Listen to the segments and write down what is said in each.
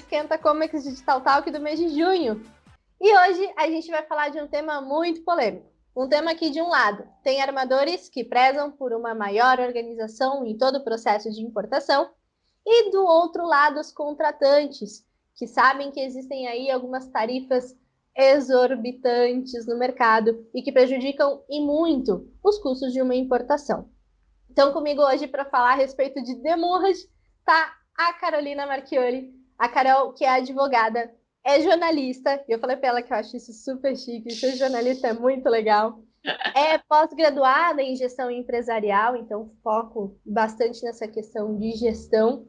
Esquenta Comics Digital Talk do mês de junho. E hoje a gente vai falar de um tema muito polêmico. Um tema que, de um lado, tem armadores que prezam por uma maior organização em todo o processo de importação, e do outro lado, os contratantes, que sabem que existem aí algumas tarifas exorbitantes no mercado e que prejudicam e muito os custos de uma importação. Então, comigo hoje para falar a respeito de demurras está a Carolina Marchioli. A Carol, que é advogada, é jornalista, e eu falei para ela que eu acho isso super chique, ser jornalista é muito legal. É pós-graduada em gestão empresarial, então foco bastante nessa questão de gestão.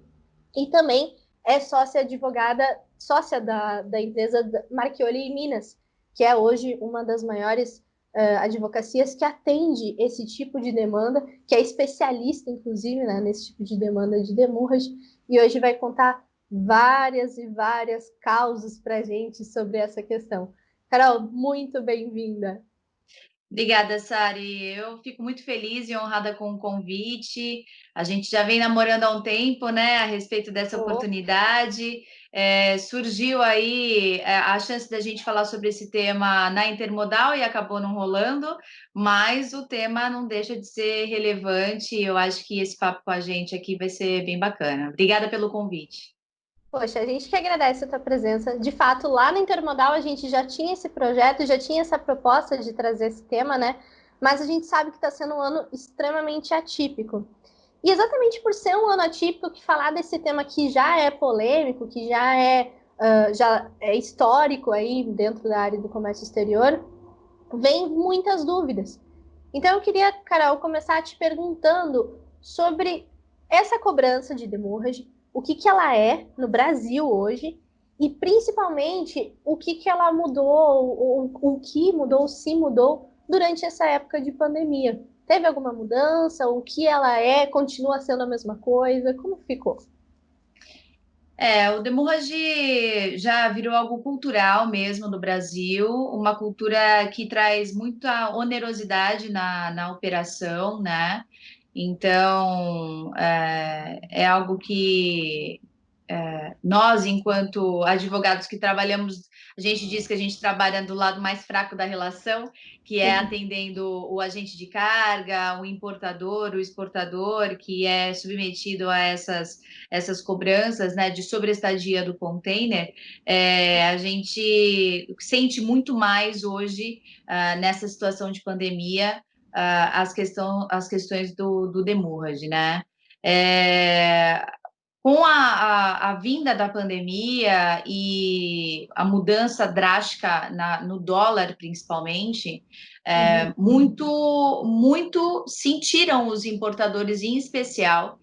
E também é sócia advogada, sócia da empresa Marchioli Minas, que é hoje uma das maiores advocacias que atende esse tipo de demanda, que é especialista, inclusive, né, nesse tipo de demanda de demurras, e hoje vai contar várias e várias causas para a gente sobre essa questão. Carol, muito bem-vinda. Obrigada, Sari. Eu fico muito feliz e honrada com o convite. A gente já vem namorando há um tempo, né, a respeito dessa oportunidade. Surgiu aí a chance da gente falar sobre esse tema na Intermodal e acabou não rolando, mas o tema não deixa de ser relevante. Eu acho que esse papo com a gente aqui vai ser bem bacana. Obrigada pelo convite. Poxa, a gente que agradece a tua presença. De fato, lá na Intermodal a gente já tinha esse projeto, já tinha essa proposta de trazer esse tema, né? Mas a gente sabe que está sendo um ano extremamente atípico. E exatamente por ser um ano atípico, que falar desse tema que já é polêmico, que já é histórico aí dentro da área do comércio exterior, vem muitas dúvidas. Então eu queria, Carol, começar te perguntando sobre essa cobrança de demurrage, o que ela é no Brasil hoje e principalmente o que ela mudou, o que mudou, se mudou durante essa época de pandemia. Teve alguma mudança? O que ela é? Continua sendo a mesma coisa? Como ficou? O Demurrage já virou algo cultural mesmo no Brasil, uma cultura que traz muita onerosidade na operação, né? Então, é algo que nós, enquanto advogados que trabalhamos, a gente diz que a gente trabalha do lado mais fraco da relação, que é atendendo o agente de carga, o importador, o exportador, que é submetido a essas cobranças, né, de sobreestadia do container. A gente sente muito mais hoje, nessa situação de pandemia, as questões do demurrage, né? Com a vinda da pandemia e a mudança drástica no dólar, principalmente, muito sentiram os importadores, em especial,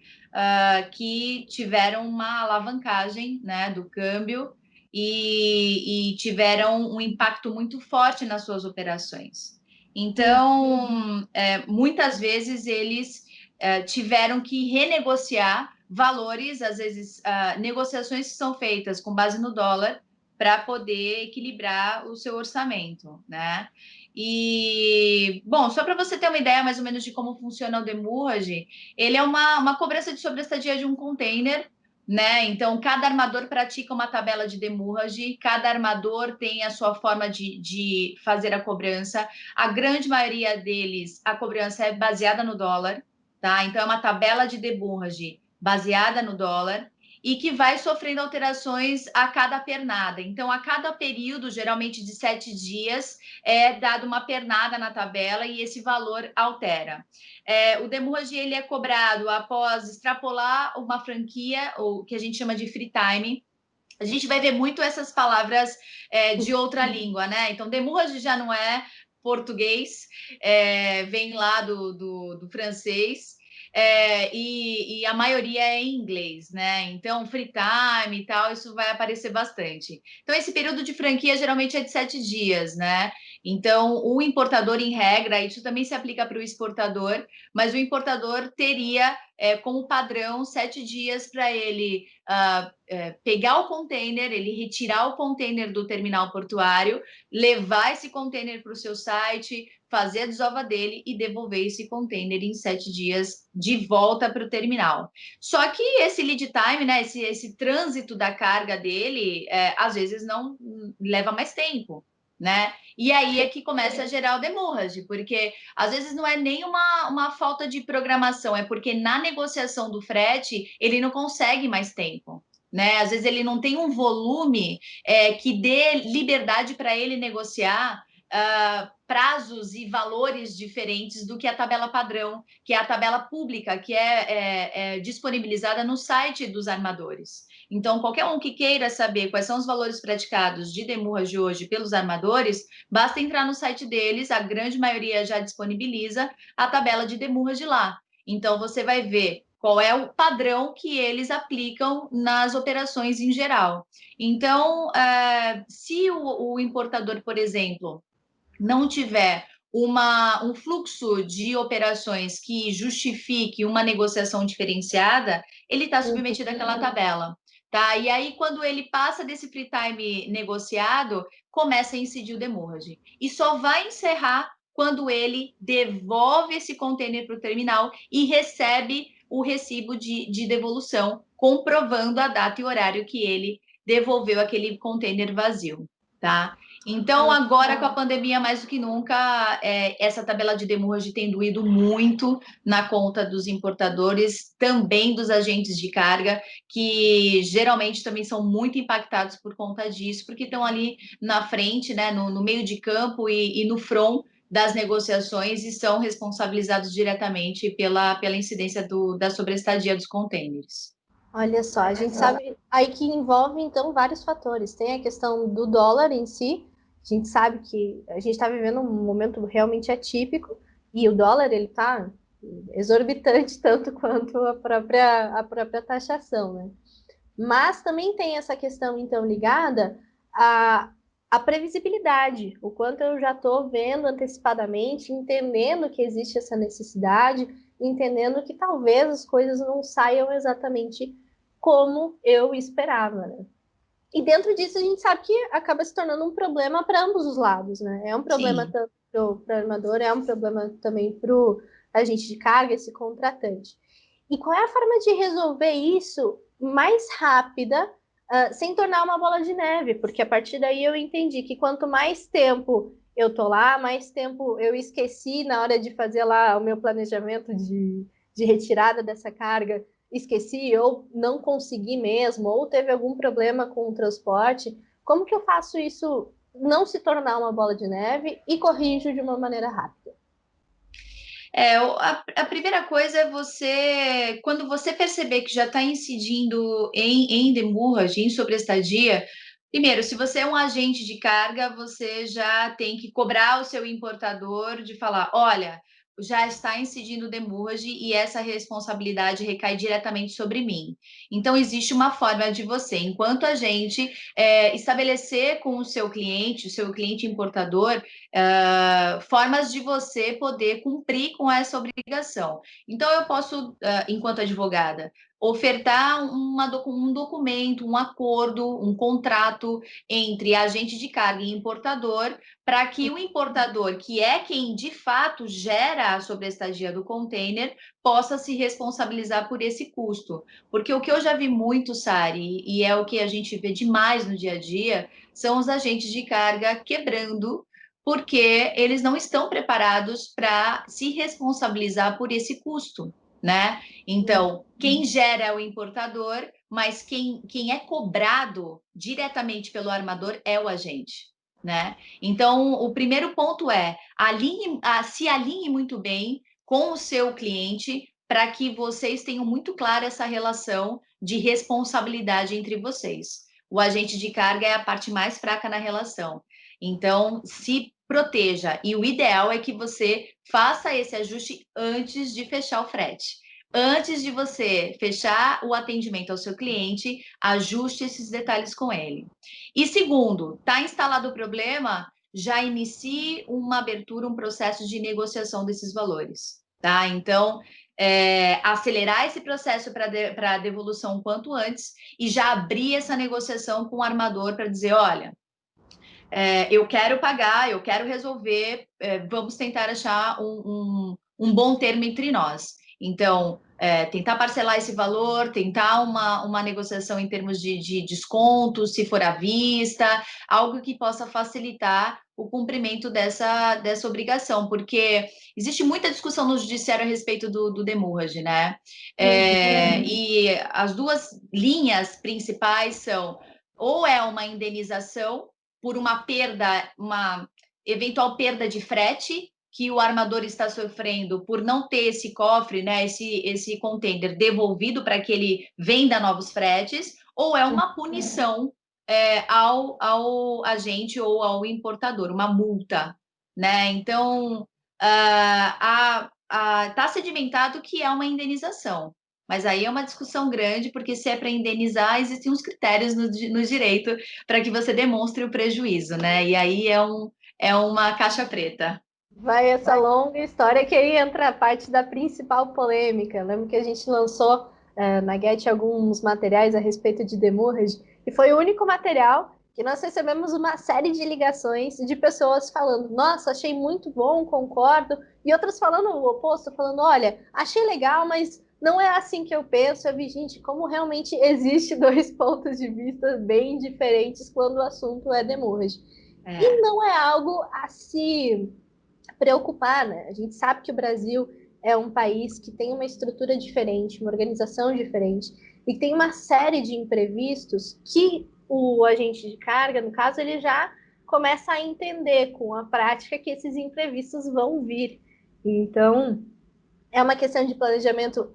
que tiveram uma alavancagem, né, do câmbio e tiveram um impacto muito forte nas suas operações. Então, muitas vezes eles tiveram que renegociar valores, às vezes, negociações que são feitas com base no dólar para poder equilibrar o seu orçamento, né? E, bom, só para você ter uma ideia mais ou menos de como funciona o demurrage, ele é uma cobrança de sobreestadia de um container, né? Então, cada armador pratica uma tabela de demurrage, cada armador tem a sua forma de fazer a cobrança. A grande maioria deles, a cobrança é baseada no dólar, tá? Então, é uma tabela de demurrage baseada no dólar e que vai sofrendo alterações a cada pernada. Então, a cada período, geralmente de 7 dias, é dado uma pernada na tabela e esse valor altera. O demurrage ele é cobrado após extrapolar uma franquia, ou que a gente chama de free time. A gente vai ver muito essas palavras de outra língua, né? Então, demurrage já não é português, vem lá do francês, e a maioria é em inglês, né? Então, free time e tal, isso vai aparecer bastante. Então, esse período de franquia geralmente é de 7 dias, né? Então, o importador, em regra, isso também se aplica para o exportador, mas o importador teria como padrão 7 dias para ele pegar o container, ele retirar o container do terminal portuário, levar esse container para o seu site, fazer a desova dele e devolver esse container em 7 dias de volta para o terminal. Só que esse lead time, né, esse trânsito da carga dele, às vezes não leva mais tempo, né? E aí é que começa a gerar o demurrage, porque às vezes não é nem uma falta de programação, é porque na negociação do frete ele não consegue mais tempo. Né? Às vezes ele não tem um volume que dê liberdade para ele negociar prazos e valores diferentes do que a tabela padrão, que é a tabela pública, que é disponibilizada no site dos armadores. Então, qualquer um que queira saber quais são os valores praticados de demurrage hoje pelos armadores, basta entrar no site deles, a grande maioria já disponibiliza a tabela de demurrage lá. Então, você vai ver qual é o padrão que eles aplicam nas operações em geral. Então, se o importador, por exemplo, não tiver um fluxo de operações que justifique uma negociação diferenciada, ele está submetido àquela tabela. Tá? E aí, quando ele passa desse free time negociado, começa a incidir o demurrage. E só vai encerrar quando ele devolve esse container para o terminal e recebe o recibo de devolução, comprovando a data e horário que ele devolveu aquele container vazio. Tá? Então, agora com a pandemia, mais do que nunca, essa tabela de demurrage tem doído muito na conta dos importadores, também dos agentes de carga, que geralmente também são muito impactados por conta disso, porque estão ali na frente, né, no meio de campo e no front das negociações e são responsabilizados diretamente pela incidência da sobreestadia dos contêineres. Olha só, a gente sabe aí que envolve, então, vários fatores. Tem a questão do dólar em si, a gente sabe que a gente está vivendo um momento realmente atípico, e o dólar, ele está exorbitante, tanto quanto a própria taxação, né? Mas também tem essa questão, então, ligada à previsibilidade, o quanto eu já estou vendo antecipadamente, entendendo que existe essa necessidade, entendendo que talvez as coisas não saiam exatamente como eu esperava, né? E dentro disso a gente sabe que acaba se tornando um problema para ambos os lados, né? É um problema Sim. tanto para o armador, é um problema também para o agente de carga, esse contratante. E qual é a forma de resolver isso mais rápida, sem tornar uma bola de neve? Porque a partir daí eu entendi que quanto mais tempo eu tô lá, mais tempo eu esqueci na hora de fazer lá o meu planejamento de retirada dessa carga, esqueci ou não consegui mesmo, ou teve algum problema com o transporte. Como que eu faço isso não se tornar uma bola de neve e corrijo de uma maneira rápida? A primeira coisa é você, quando você perceber que já está incidindo em demurrage, em sobreestadia, primeiro, se você é um agente de carga, você já tem que cobrar o seu importador de falar, olha, já está incidindo demurrage e essa responsabilidade recai diretamente sobre mim. Então, existe uma forma de você, enquanto agente, estabelecer com o seu cliente importador, formas de você poder cumprir com essa obrigação. Então, eu posso, enquanto advogada, ofertar um documento, um acordo, um contrato entre agente de carga e importador, para que o importador, que é quem de fato gera a sobreestadia do container, possa se responsabilizar por esse custo. Porque o que eu já vi muito, Sari, e é o que a gente vê demais no dia a dia, são os agentes de carga quebrando porque eles não estão preparados para se responsabilizar por esse custo, né? Então, quem gera é o importador, mas quem é cobrado diretamente pelo armador é o agente, né? Então, o primeiro ponto é se alinhe muito bem com o seu cliente para que vocês tenham muito clara essa relação de responsabilidade entre vocês. O agente de carga é a parte mais fraca na relação. Então, se proteja. E o ideal é que você faça esse ajuste antes de fechar o frete. Antes de você fechar o atendimento ao seu cliente, ajuste esses detalhes com ele. E segundo, está instalado o problema, já inicie uma abertura, um processo de negociação desses valores, tá? Então, acelerar esse processo para devolução o quanto antes e já abrir essa negociação com o armador para dizer, olha, eu quero pagar, eu quero resolver, vamos tentar achar um bom termo entre nós. Então, tentar parcelar esse valor, tentar uma negociação em termos de desconto, se for à vista, algo que possa facilitar o cumprimento dessa obrigação, porque existe muita discussão no judiciário a respeito do demurrage, né? E as duas linhas principais são ou é uma indenização por uma perda, uma eventual perda de frete que o armador está sofrendo por não ter esse cofre, né, esse container devolvido para que ele venda novos fretes, ou é uma punição ao agente ou ao importador, uma multa, né? Então, está sedimentado que é uma indenização. Mas aí é uma discussão grande, porque se é para indenizar, existem uns critérios no direito para que você demonstre o prejuízo, né? E aí é uma caixa preta. Vai essa longa história que aí entra a parte da principal polêmica. Eu lembro que a gente lançou na Get alguns materiais a respeito de demurrage, e foi o único material que nós recebemos uma série de ligações de pessoas falando, nossa, achei muito bom, concordo, e outras falando o oposto, falando, olha, achei legal, mas não é assim que eu penso. Eu vi, gente, como realmente existe dois pontos de vista bem diferentes quando o assunto é demurrage. E não é algo a se preocupar, né? A gente sabe que o Brasil é um país que tem uma estrutura diferente, uma organização diferente, e tem uma série de imprevistos que o agente de carga, no caso, ele já começa a entender com a prática que esses imprevistos vão vir. Então, é uma questão de planejamento,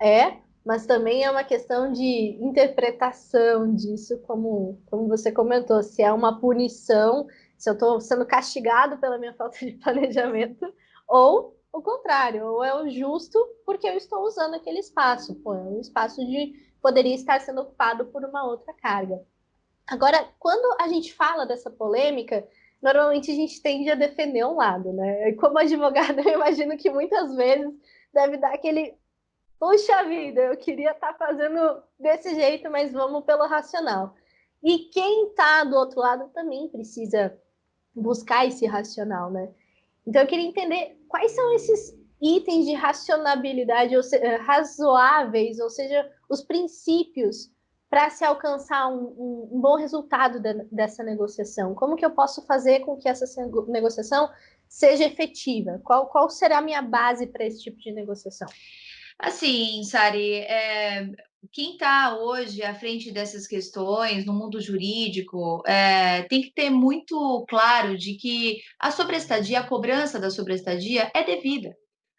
mas também é uma questão de interpretação disso, como você comentou, se é uma punição, se eu estou sendo castigado pela minha falta de planejamento, ou o contrário, ou é o justo porque eu estou usando aquele espaço. Pô, é um espaço de poderia estar sendo ocupado por uma outra carga. Agora, quando a gente fala dessa polêmica, normalmente a gente tende a defender um lado, né? E como advogada, eu imagino que muitas vezes deve dar aquele puxa vida, eu queria estar fazendo desse jeito, mas vamos pelo racional. E quem está do outro lado também precisa buscar esse racional, né? Então eu queria entender quais são esses itens de racionabilidade razoáveis, ou seja, os princípios para se alcançar um bom resultado dessa negociação. Como que eu posso fazer com que essa negociação seja efetiva? Qual será a minha base para esse tipo de negociação? Assim, Sari, quem está hoje à frente dessas questões no mundo jurídico tem que ter muito claro de que a sobrestadia, a cobrança da sobrestadia é devida.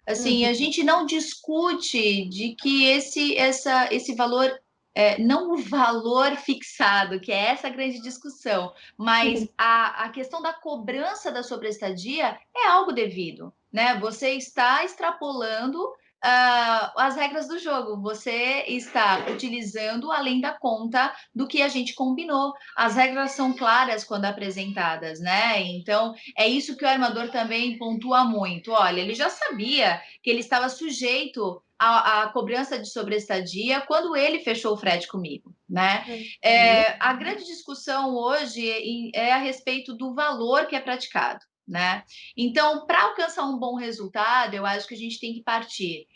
Assim, a gente não discute de que esse valor, não o valor fixado, que é essa grande discussão, mas a questão da cobrança da sobrestadia é algo devido, né? Você está extrapolando as regras do jogo, você está utilizando além da conta do que a gente combinou. As regras são claras quando apresentadas, né? Então, é isso que o armador também pontua muito. Olha, ele já sabia que ele estava sujeito à cobrança de sobreestadia quando ele fechou o frete comigo, né? A grande discussão hoje é a respeito do valor que é praticado, né? Então, para alcançar um bom resultado, eu acho que a gente tem que partir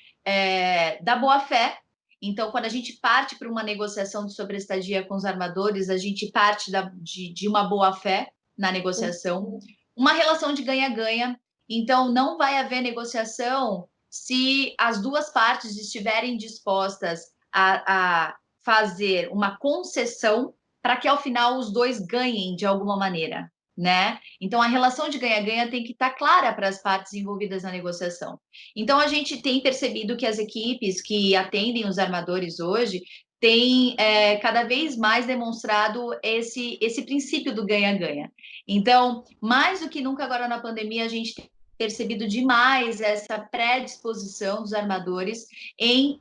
da boa-fé. Então, quando a gente parte para uma negociação de sobreestadia com os armadores, a gente parte de uma boa-fé na negociação, uma relação de ganha-ganha. Então, não vai haver negociação se as duas partes estiverem dispostas a fazer uma concessão para que, ao final, os dois ganhem de alguma maneira, né? Então, a relação de ganha-ganha tem que estar clara para as partes envolvidas na negociação. Então, a gente tem percebido que as equipes que atendem os armadores hoje têm cada vez mais demonstrado esse princípio do ganha-ganha. Então, mais do que nunca agora na pandemia, a gente tem percebido demais essa predisposição dos armadores em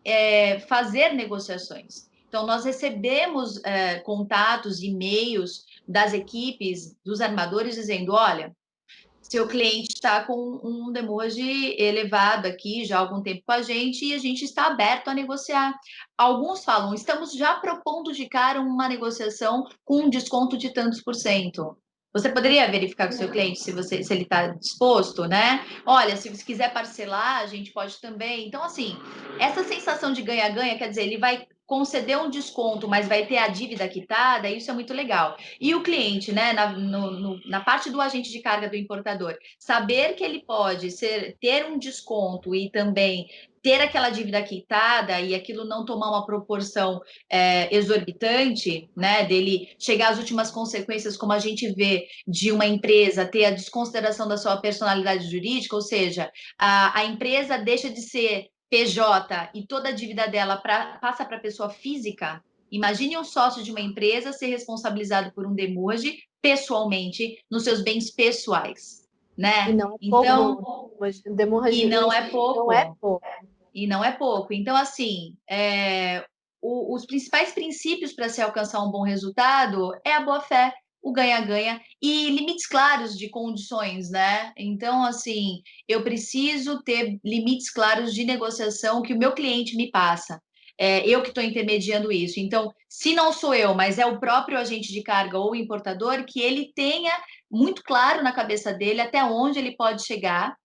fazer negociações. Então, nós recebemos contatos, e-mails das equipes, dos armadores, dizendo, olha, seu cliente está com um demurrage elevado aqui já há algum tempo com a gente e a gente está aberto a negociar. Alguns falam, estamos já propondo de cara uma negociação com um desconto de tantos por cento. Você poderia verificar com o seu cliente se ele está disposto, né? Olha, se você quiser parcelar, a gente pode também. Então, assim, essa sensação de ganha-ganha, quer dizer, ele vai conceder um desconto, mas vai ter a dívida quitada, isso é muito legal. E o cliente, né, na parte do agente de carga do importador, saber que ele pode ter um desconto e também ter aquela dívida quitada e aquilo não tomar uma proporção exorbitante, né, dele chegar às últimas consequências, como a gente vê de uma empresa ter a desconsideração da sua personalidade jurídica, ou seja, a empresa deixa de ser PJ e toda a dívida dela passa para a pessoa física. Imagine um sócio de uma empresa ser responsabilizado por um demurge pessoalmente nos seus bens pessoais, E né? não é Então, pouco. Demurrage e não é não é pouco, pouco. e não é pouco. Então, assim, os principais princípios para se alcançar um bom resultado é a boa-fé, o ganha-ganha e limites claros de condições, né? Então, assim, eu preciso ter limites claros de negociação que o meu cliente me passa. Eu que estou intermediando isso. Então, se não sou eu, mas é o próprio agente de carga ou importador, que ele tenha muito claro na cabeça dele até onde ele pode chegar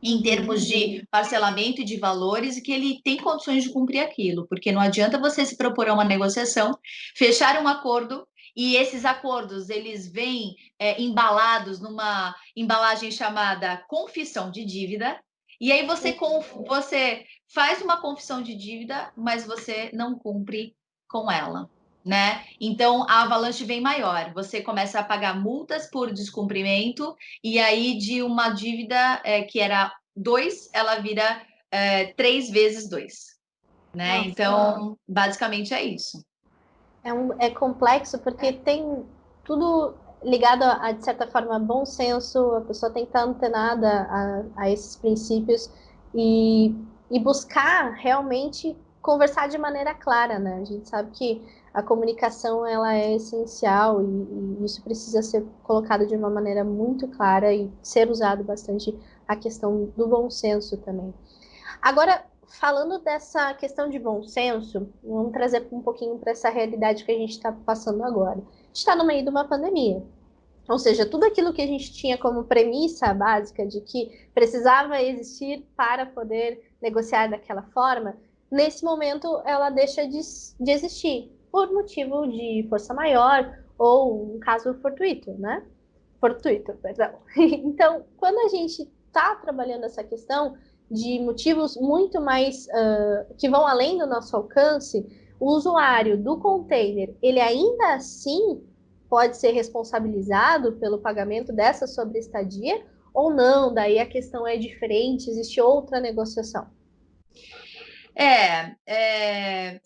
em termos de parcelamento e de valores, e que ele tem condições de cumprir aquilo, porque não adianta você se propor a uma negociação, fechar um acordo, e esses acordos, eles vêm embalados numa embalagem chamada confissão de dívida, e aí você faz uma confissão de dívida, mas você não cumpre com ela. Né? Então a avalanche vem maior. Você começa a pagar multas por descumprimento, e aí de uma dívida que era 2, ela vira 3 vezes 2, né? Nossa, Então, basicamente é isso. é complexo porque tem tudo ligado de certa forma, bom senso, a pessoa tem que estar antenada a esses princípios e, e buscar realmente conversar de maneira clara, né? A gente sabe que a comunicação ela é essencial e isso precisa ser colocado de uma maneira muito clara e ser usado bastante a questão do bom senso também. Agora, falando dessa questão de bom senso, vamos trazer um pouquinho para essa realidade que a gente está passando agora. A gente está no meio de uma pandemia. Ou seja, tudo aquilo que a gente tinha como premissa básica de que precisava existir para poder negociar daquela forma, nesse momento ela deixa de existir por motivo de força maior ou um caso fortuito, né? Fortuito, perdão. Então, quando a gente está trabalhando essa questão de motivos muito mais que vão além do nosso alcance, o usuário do container, ele ainda assim pode ser responsabilizado pelo pagamento dessa sobreestadia ou não? Daí a questão é diferente, existe outra negociação.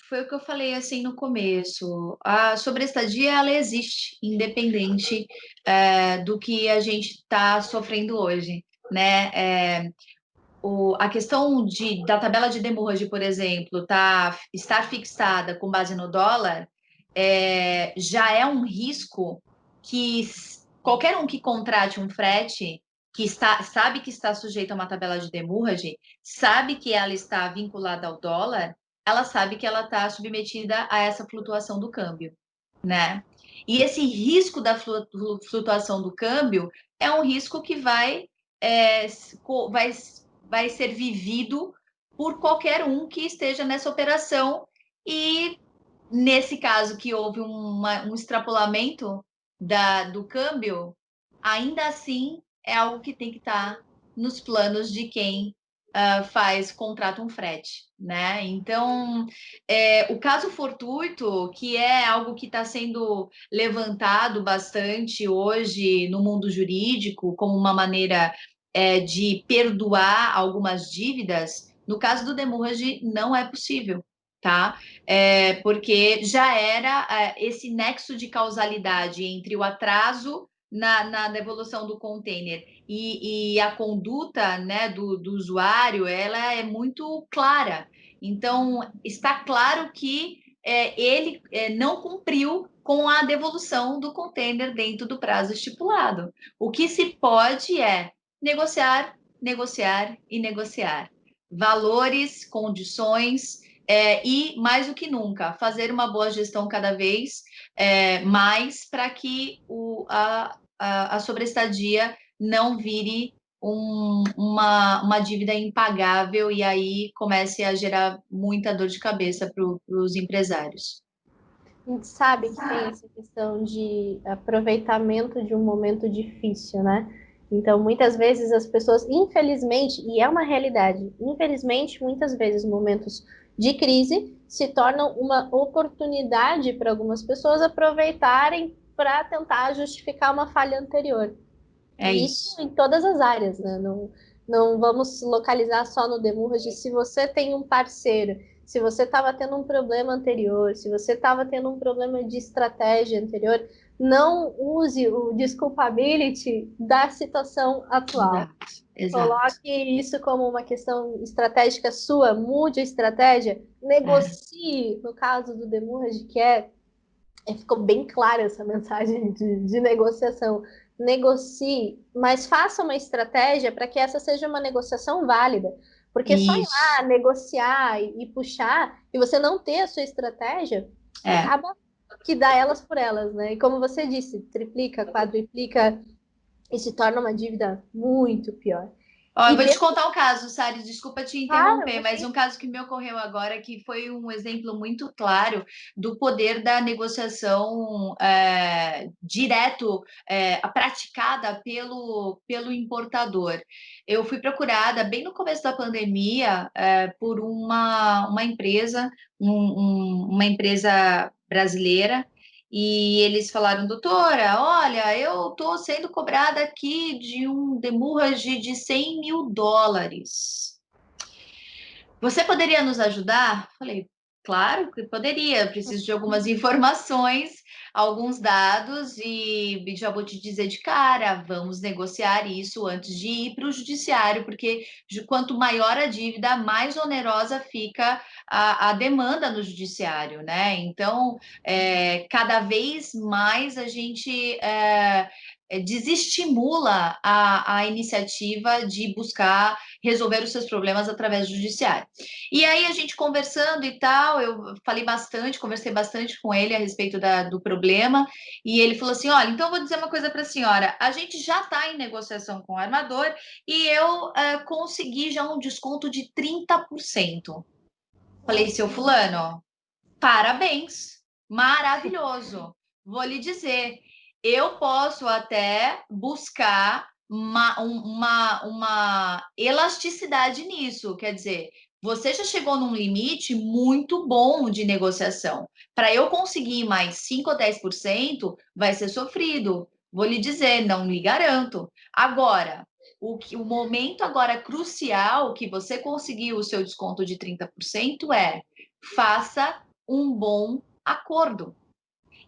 Foi o que eu falei assim no começo. A sobreestadia ela existe, independente do que a gente está sofrendo hoje, né? A questão da tabela de demurrage, por exemplo, estar fixada com base no dólar, já é um risco que qualquer um que contrate um frete sabe que está sujeito a uma tabela de demurrage, sabe que ela está vinculada ao dólar, ela sabe que ela está submetida a essa flutuação do câmbio, né? E esse risco da flutuação do câmbio é um risco que é, vai vai ser vivido por qualquer um que esteja nessa operação. E nesse caso que houve um extrapolamento do câmbio, ainda assim é algo que tem que estar nos planos de quem contrata um frete, né? Então, o caso fortuito, que é algo que está sendo levantado bastante hoje no mundo jurídico como uma maneira de perdoar algumas dívidas, no caso do demurrage não é possível, tá? Porque já era esse nexo de causalidade entre o atraso na devolução do container e a conduta, né, do usuário, ela é muito clara. Então, está claro que ele não cumpriu com a devolução do container dentro do prazo estipulado. O que se pode é negociar, negociar e negociar. Valores, condições, e, mais do que nunca, fazer uma boa gestão cada vez mais para que a sobreestadia não vire uma dívida impagável e aí comece a gerar muita dor de cabeça para os empresários. A gente sabe que tem essa questão de aproveitamento de um momento difícil, né? Então, muitas vezes as pessoas, infelizmente, e é uma realidade, infelizmente, muitas vezes momentos de crise se tornam uma oportunidade para algumas pessoas aproveitarem para tentar justificar uma falha anterior. É E isso isso. em todas as áreas, né? Não vamos localizar só no Demurrage. Se você tem um parceiro, se você estava tendo um problema anterior, se você estava tendo um problema de estratégia anterior, não use o desculpability da situação atual. Exato, exato. Coloque isso como uma questão estratégica sua, mude a estratégia, É, negocie, no caso do Demurrage, que ficou bem clara essa mensagem de negociação. Negocie, mas faça uma estratégia para que essa seja uma negociação válida. Porque só ir lá isso. negociar e puxar, e você não ter a sua estratégia, É. acaba que dá elas por elas, né? E como você disse, triplica, quadriplica e se torna uma dívida muito pior. Ó, eu E vou te dentro, contar um caso, Sari, desculpa te claro, interromper, mas imagina, um caso que me ocorreu agora, que foi um exemplo muito claro do poder da negociação direto, praticada pelo importador. Eu fui procurada bem no começo da pandemia por uma empresa, uma empresa brasileira, e eles falaram, doutora, olha, eu estou sendo cobrada aqui de um demurrage de US$ 100.000. Você poderia nos ajudar? Falei, claro que poderia. Preciso de algumas informações, alguns dados e já vou te dizer de cara, vamos negociar isso antes de ir para o judiciário, porque quanto maior a dívida, mais onerosa fica a demanda no judiciário, né? Então, cada vez mais a gente desestimula a iniciativa de buscar resolver os seus problemas através do judiciário. E aí a gente conversando e tal, eu falei bastante, conversei bastante com ele a respeito do problema, e ele falou assim, olha, então eu vou dizer uma coisa para a senhora, a gente já está em negociação com o armador e eu consegui já um desconto de 30%. Falei, seu fulano, parabéns, maravilhoso. Vou lhe dizer, eu posso até buscar uma elasticidade nisso, quer dizer, você já chegou num limite muito bom de negociação. Para eu conseguir mais 5 ou 10%, vai ser sofrido. Vou lhe dizer, não lhe garanto. Agora, o momento agora crucial que você conseguiu o seu desconto de 30% faça um bom acordo.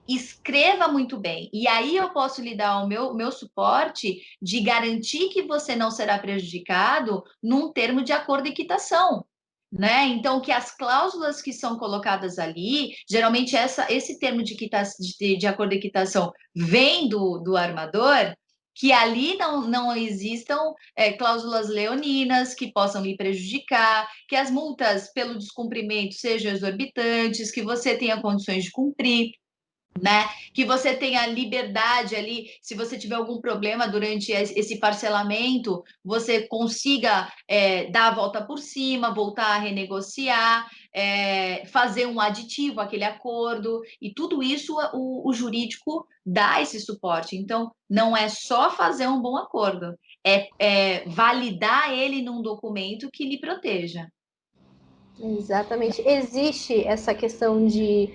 Escreva muito bem. E aí eu posso lhe dar o meu suporte de garantir que você não será prejudicado num termo de acordo de quitação. Né? Então, que as cláusulas que são colocadas ali, geralmente esse termo de acordo de quitação vem do armador, que ali não existam cláusulas leoninas que possam lhe prejudicar, que as multas pelo descumprimento sejam exorbitantes, que você tenha condições de cumprir, né? Que você tenha liberdade ali, se você tiver algum problema durante esse parcelamento, você consiga dar a volta por cima, voltar a renegociar, fazer um aditivo àquele acordo, e tudo isso o jurídico dá esse suporte. Então, não é só fazer um bom acordo, é validar ele num documento que lhe proteja. exatamente. Existe essa questão de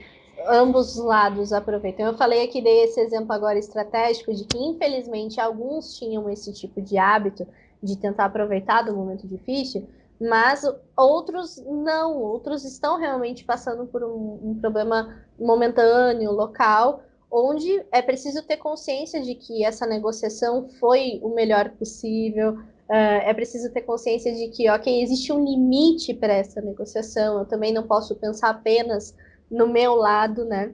ambos os lados aproveitam. Eu falei aqui, dei esse exemplo agora estratégico de que, infelizmente, alguns tinham esse tipo de hábito de tentar aproveitar do momento difícil, mas outros não. Outros estão realmente passando por um problema momentâneo, local, onde é preciso ter consciência de que essa negociação foi o melhor possível, é preciso ter consciência de que, ok, existe um limite para essa negociação, eu também não posso pensar apenas no meu lado, né?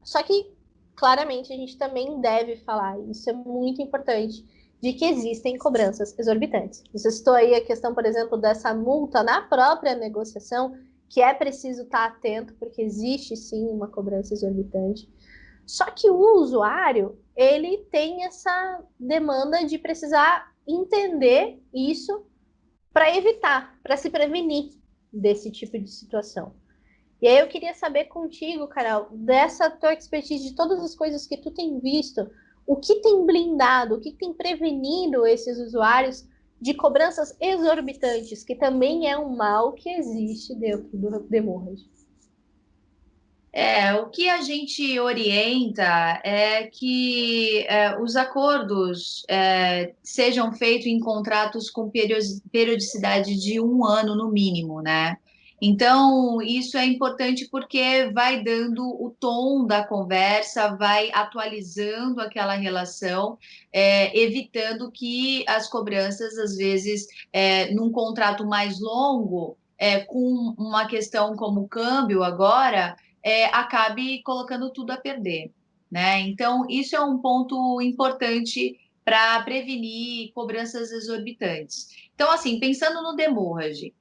Só que, claramente, a gente também deve falar, e isso é muito importante, de que existem cobranças exorbitantes. Você citou aí a questão, por exemplo, dessa multa na própria negociação, que é preciso estar atento, porque existe sim uma cobrança exorbitante. Só que o usuário, ele tem essa demanda de precisar entender isso para evitar, para se prevenir desse tipo de situação. E aí eu queria saber contigo, Carol, dessa tua expertise de todas as coisas que tu tem visto, o que tem blindado, o que tem prevenido esses usuários de cobranças exorbitantes, que também é um mal que existe dentro do demurrage. O que a gente orienta é que os acordos sejam feitos em contratos com periodicidade de 1 ano no mínimo, né? Então, isso é importante porque vai dando o tom da conversa, vai atualizando aquela relação, evitando que as cobranças, às vezes, num contrato mais longo, com uma questão como câmbio agora, acabe colocando tudo a perder, né? Então, isso é um ponto importante para prevenir cobranças exorbitantes. Então, assim, pensando no demurrage,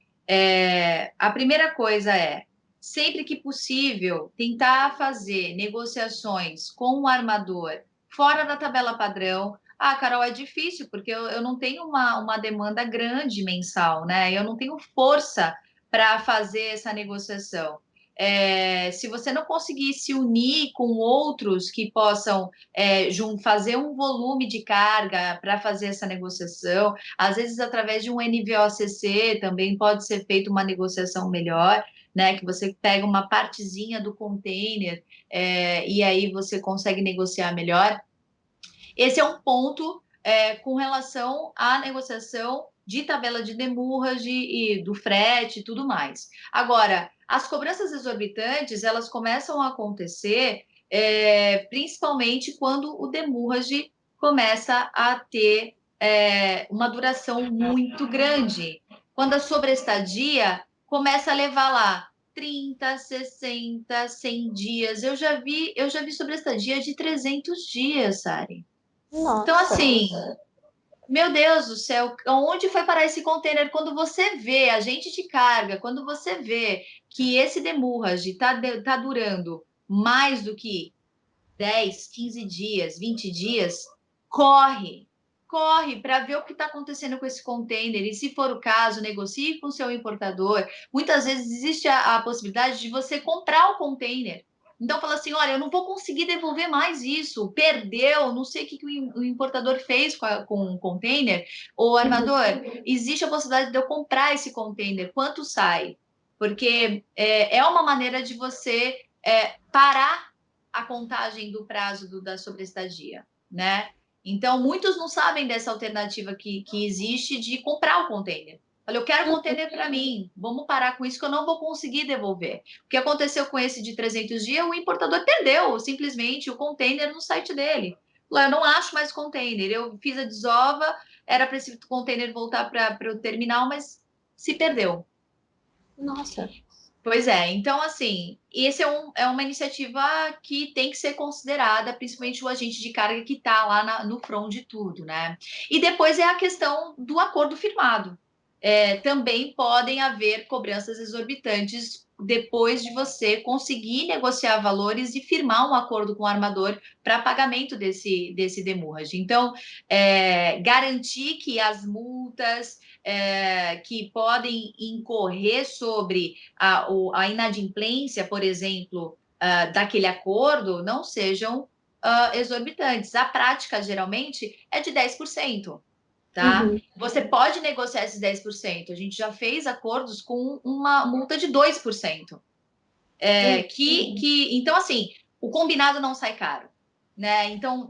a primeira coisa é, sempre que possível, tentar fazer negociações com o armador fora da tabela padrão. Ah, Carol, é difícil, porque eu não tenho uma demanda grande mensal, né? Eu não tenho força para fazer essa negociação. Se você não conseguir se unir com outros que possam fazer um volume de carga para fazer essa negociação, às vezes através de um NVOCC também pode ser feita uma negociação melhor, né? Que você pega uma partezinha do container e aí você consegue negociar melhor. Esse é um ponto com relação à negociação de tabela de demurrage e do frete e tudo mais. Agora, as cobranças exorbitantes, elas começam a acontecer principalmente quando o demurrage começa a ter uma duração muito grande. Quando a sobreestadia começa a levar lá 30, 60, 100 dias. Eu já vi sobreestadia de 300 dias, Sari. Então, Nossa, assim, meu Deus do céu, onde foi parar esse container? Quando você vê agente de carga, quando você vê que esse demurrage está durando mais do que 10, 15 dias, 20 dias, corre, corre para ver o que está acontecendo com esse container e, se for o caso, negocie com o seu importador. Muitas vezes existe a possibilidade de você comprar o container. Então, fala assim, olha, eu não vou conseguir devolver mais isso, perdeu, não sei o que o importador fez com o container. Ô, armador, existe a possibilidade de eu comprar esse container, quanto sai? Porque é uma maneira de você parar a contagem do prazo da sobreestadia, né? Então, muitos não sabem dessa alternativa que existe de comprar o container. Olha, eu quero container para mim, vamos parar com isso que eu não vou conseguir devolver. O que aconteceu com esse de 300 dias, o importador perdeu simplesmente o container no site dele. Eu não acho mais container, eu fiz a desova, era para esse container voltar para o terminal, mas se perdeu. nossa. Pois é, então assim, esse é uma iniciativa que tem que ser considerada, principalmente o agente de carga que está lá no front de tudo, né? E depois é a questão do acordo firmado. Também podem haver cobranças exorbitantes depois de você conseguir negociar valores e firmar um acordo com o armador para pagamento desse demurrage. Então, garantir que as multas que podem incorrer sobre a inadimplência, por exemplo, daquele acordo, não sejam exorbitantes. A prática, geralmente, é de 10%. Tá? Uhum. Você pode negociar esses 10%. A gente já fez acordos com uma multa de 2%. Então, assim, o combinado não sai caro. Né? Então,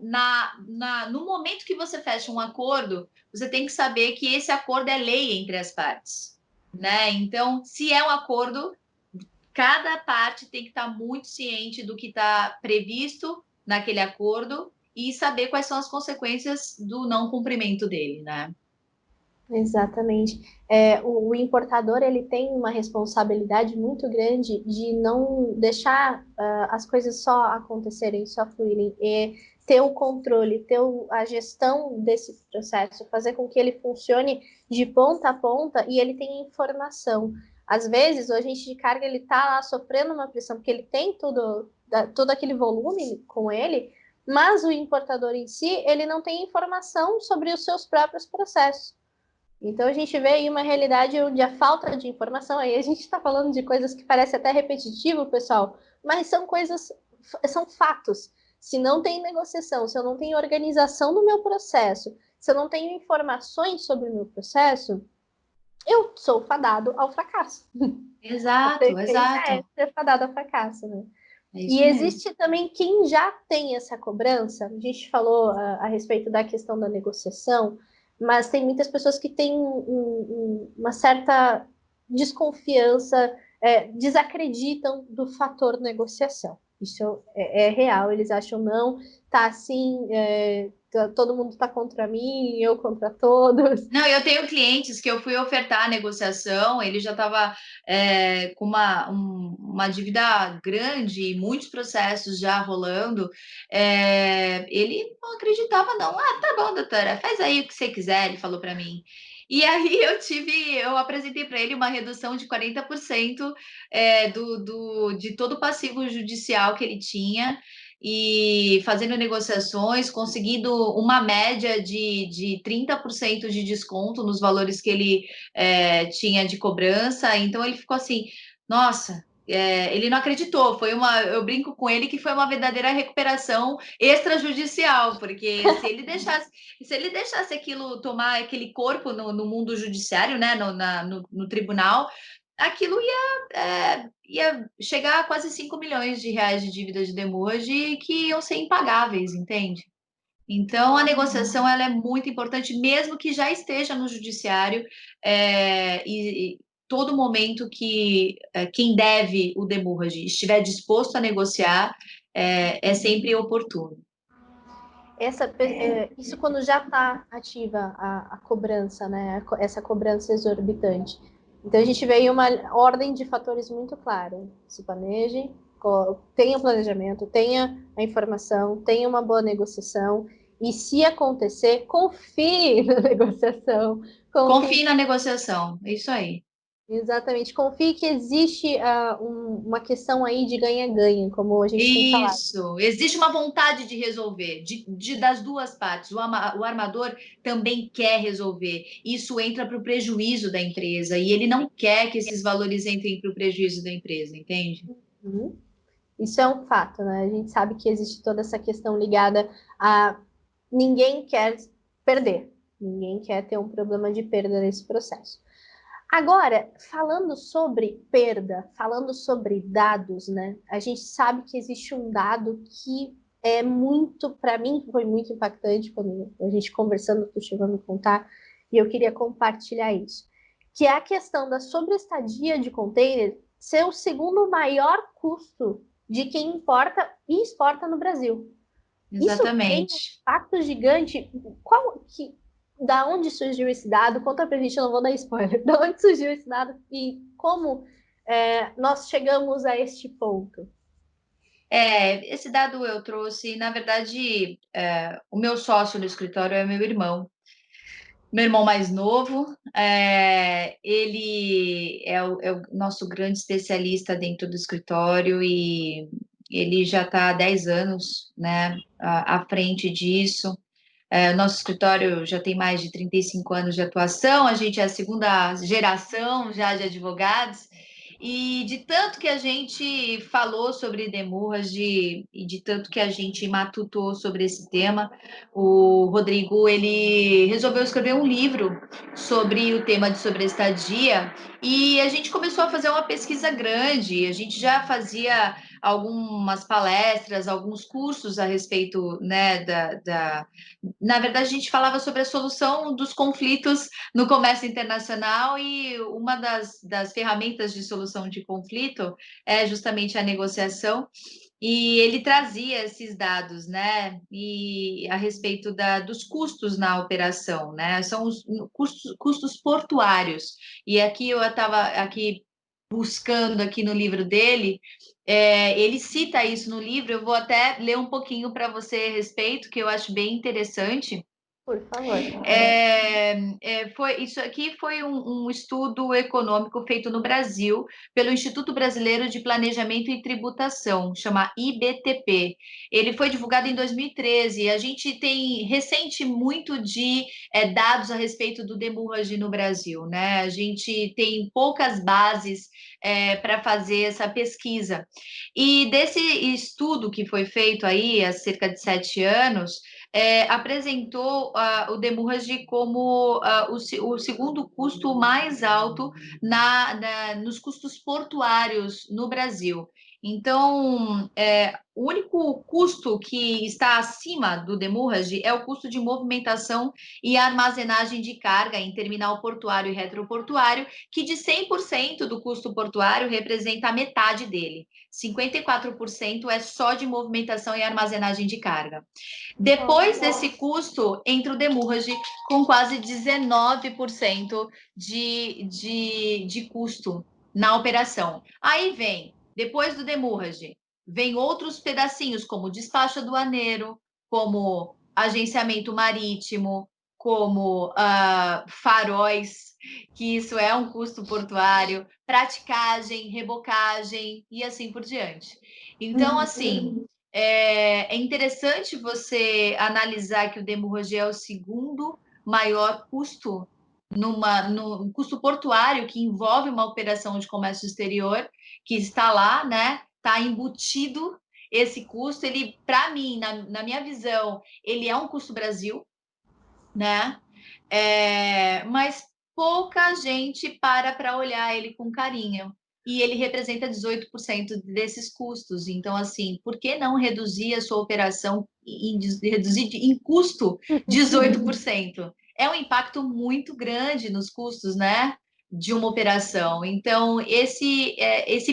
no momento que você fecha um acordo, você tem que saber que esse acordo é lei entre as partes. Né? Então, se é um acordo, cada parte tem que estar muito ciente do que está previsto naquele acordo e saber quais são as consequências do não cumprimento dele, né? Exatamente. O importador ele tem uma responsabilidade muito grande de não deixar as coisas só acontecerem, só fluírem, e ter o controle, a gestão desse processo, fazer com que ele funcione de ponta a ponta e ele tenha informação. Às vezes, o agente de carga ele está lá sofrendo uma pressão, porque ele tem todo aquele volume com ele, mas o importador em si, ele não tem informação sobre os seus próprios processos. Então a gente vê aí uma realidade onde a falta de informação, aí a gente está falando de coisas que parece até repetitivo, pessoal, mas são coisas, são fatos. Se não tem negociação, se eu não tenho organização do meu processo, se eu não tenho informações sobre o meu processo, eu sou fadado ao fracasso. A Exato, tendência é exato. ser fadado ao fracasso, né? É E isso mesmo. existe também quem já tem essa cobrança. A gente falou a respeito da questão da negociação, mas tem muitas pessoas que têm uma certa desconfiança, desacreditam do fator negociação. Isso é real, eles acham não, tá assim, todo mundo tá contra mim, eu contra todos. Não, eu tenho clientes que eu fui ofertar a negociação, ele já estava com uma dívida grande, muitos processos já rolando. Ele não acreditava, não. Ah, tá bom, doutora, faz aí o que você quiser, ele falou para mim. E aí eu apresentei para ele uma redução de 40% de todo o passivo judicial que ele tinha e fazendo negociações, conseguindo uma média de 30% de desconto nos valores que ele tinha de cobrança. Então ele ficou assim, nossa. Ele não acreditou, eu brinco com ele que foi uma verdadeira recuperação extrajudicial, porque se ele deixasse aquilo tomar aquele corpo no mundo judiciário, né, no tribunal, aquilo ia chegar a quase 5 milhões de reais de dívida de demurrage que iam ser impagáveis, entende? Então, a negociação ela é muito importante, mesmo que já esteja no judiciário, e todo momento que quem deve o demurrage estiver disposto a negociar, é sempre oportuno. Isso quando já está ativa a cobrança, né? Essa cobrança exorbitante. Então a gente vê aí uma ordem de fatores muito clara. Se planeje, tenha o planejamento, tenha a informação, tenha uma boa negociação. E se acontecer, confie na negociação, confie. Confie na negociação, é isso aí. Exatamente, confie que existe uma questão aí de ganha-ganha, como a gente tem falado. Isso, existe uma vontade de resolver, das duas partes. O armador também quer resolver. Isso entra para o prejuízo da empresa e ele não quer que esses valores entrem para o prejuízo da empresa, entende? Uhum. Isso é um fato, né? A gente sabe que existe toda essa questão ligada a ninguém quer perder, ninguém quer ter um problema de perda nesse processo. Agora, falando sobre perda, falando sobre dados, né? A gente sabe que existe um dado que é muito, para mim, foi muito impactante quando a gente conversando, tu chegou a me contar, e eu queria compartilhar isso, que é a questão da sobreestadia de container ser o segundo maior custo de quem importa e exporta no Brasil. Isso tem um Exatamente. impacto gigante. Da onde surgiu esse dado? Conta pra gente, eu não vou dar spoiler. Da onde surgiu esse dado e como nós chegamos a este ponto? Esse dado eu trouxe, na verdade, o meu sócio no escritório é meu irmão mais novo, ele é o nosso grande especialista dentro do escritório e ele já está há 10 anos, né, à frente disso. O nosso escritório já tem mais de 35 anos de atuação, a gente é a segunda geração já de advogados, e de tanto que a gente falou sobre demurrage e de tanto que a gente matutou sobre esse tema, o Rodrigo ele resolveu escrever um livro sobre o tema de sobreestadia e a gente começou a fazer uma pesquisa grande, a gente já fazia algumas palestras, alguns cursos a respeito, né, na verdade, a gente falava sobre a solução dos conflitos no comércio internacional e uma das ferramentas de solução de conflito é justamente a negociação. E ele trazia esses dados, né? E a respeito dos custos na operação, né? São os custos portuários. E aqui eu estava aqui buscando aqui no livro dele, ele cita isso no livro. Eu vou até ler um pouquinho para você a respeito, que eu acho bem interessante. Por favor. Isso aqui foi um estudo econômico feito no Brasil pelo Instituto Brasileiro de Planejamento e Tributação, chama IBTP. Ele foi divulgado em 2013. A gente tem recente muito de dados a respeito do demurrage no Brasil, né? A gente tem poucas bases para fazer essa pesquisa. E desse estudo que foi feito aí há cerca de 7 anos, apresentou o demurrage como o segundo custo mais alto nos custos portuários no Brasil. Então, o único custo que está acima do demurrage é o custo de movimentação e armazenagem de carga em terminal portuário e retroportuário, que de 100% do custo portuário representa a metade dele. 54% é só de movimentação e armazenagem de carga. Depois desse custo, entra o demurrage com quase 19% de custo na operação. Aí vem, depois do demurrage, vem outros pedacinhos, como despacho aduaneiro, como agenciamento marítimo, como faróis, que isso é um custo portuário, praticagem, rebocagem e assim por diante. Então, assim, é interessante você analisar que o demurrage é o segundo maior custo no custo portuário que envolve uma operação de comércio exterior, que está lá, né? Está embutido esse custo. Ele, para mim, na minha visão, ele é um custo Brasil, né? Mas pouca gente para olhar ele com carinho. E ele representa 18% desses custos. Então, assim, por que não reduzir a sua operação e reduzir em custo 18%? É um impacto muito grande nos custos, né? De uma operação. Então, esse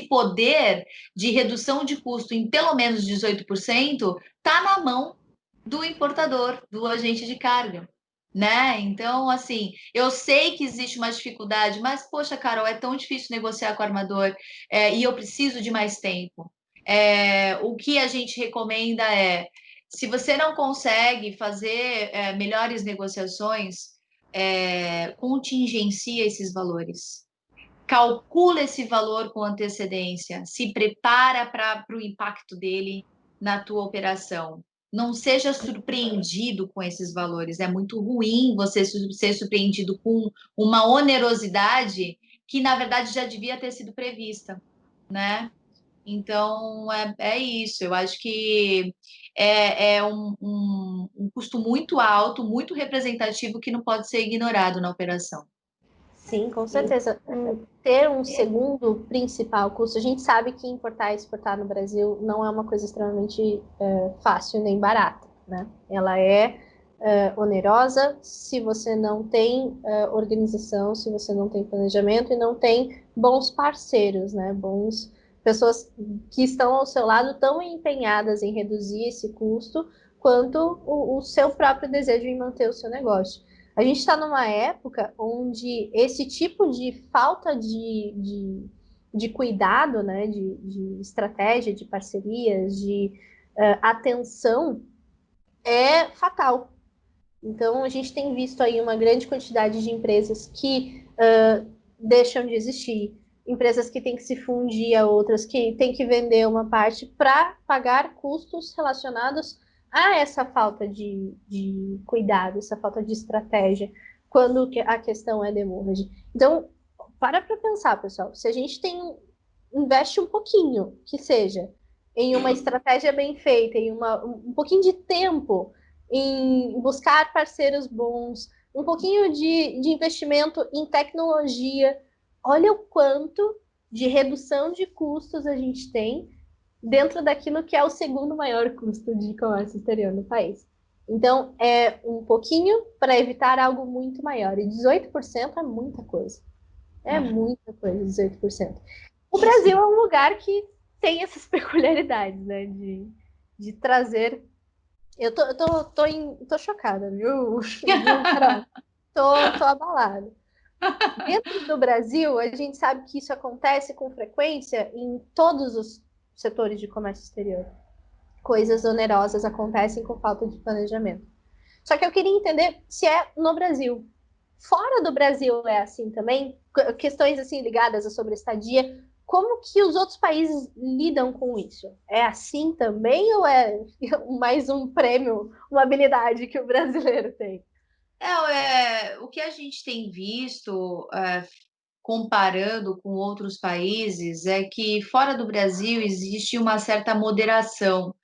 poder de redução de custo em pelo menos 18% está na mão do importador, do agente de carga, né? Então, assim, eu sei que existe uma dificuldade, mas, poxa, Carol, é tão difícil negociar com o armador, e eu preciso de mais tempo. O que a gente recomenda se você não consegue fazer melhores negociações, contingencia esses valores. Calcula esse valor com antecedência, se prepara para o impacto dele na tua operação. Não seja surpreendido com esses valores. É muito ruim você ser surpreendido com uma onerosidade que, na verdade, já devia ter sido prevista, né? Então, é isso. Eu acho que é um custo muito alto, muito representativo, que não pode ser ignorado na operação. Sim, com certeza. Ter um segundo principal custo, a gente sabe que importar e exportar no Brasil não é uma coisa extremamente fácil nem barata, né? Ela é onerosa se você não tem organização, se você não tem planejamento e não tem bons parceiros, né? Bons pessoas que estão ao seu lado tão empenhadas em reduzir esse custo quanto o seu próprio desejo em manter o seu negócio. A gente está numa época onde esse tipo de falta de cuidado, né, de estratégia, de parcerias, de atenção é fatal. Então, a gente tem visto aí uma grande quantidade de empresas que deixam de existir, empresas que têm que se fundir a outras, que têm que vender uma parte para pagar custos relacionados a essa falta de cuidado, essa falta de estratégia, quando a questão é demurrage. Então, para pensar, pessoal, se a gente investe um pouquinho, que seja, em uma estratégia bem feita, em um pouquinho de tempo, em buscar parceiros bons, um pouquinho de investimento em tecnologia. Olha o quanto de redução de custos a gente tem dentro daquilo que é o segundo maior custo de comércio exterior no país. Então, é um pouquinho para evitar algo muito maior. E 18% é muita coisa. É muita coisa, 18%. O Brasil é um lugar que tem essas peculiaridades, né? De trazer. Tô chocada, viu, viu, Carol? Tô abalada. Dentro do Brasil, a gente sabe que isso acontece com frequência em todos os setores de comércio exterior. Coisas onerosas acontecem com falta de planejamento. Só que eu queria entender se é no Brasil. Fora do Brasil é assim também? Questões assim ligadas à sobreestadia. Como que os outros países lidam com isso? É assim também ou é mais um prêmio, uma habilidade que o brasileiro tem? O que a gente tem visto, comparando com outros países, é que fora do Brasil existe uma certa moderação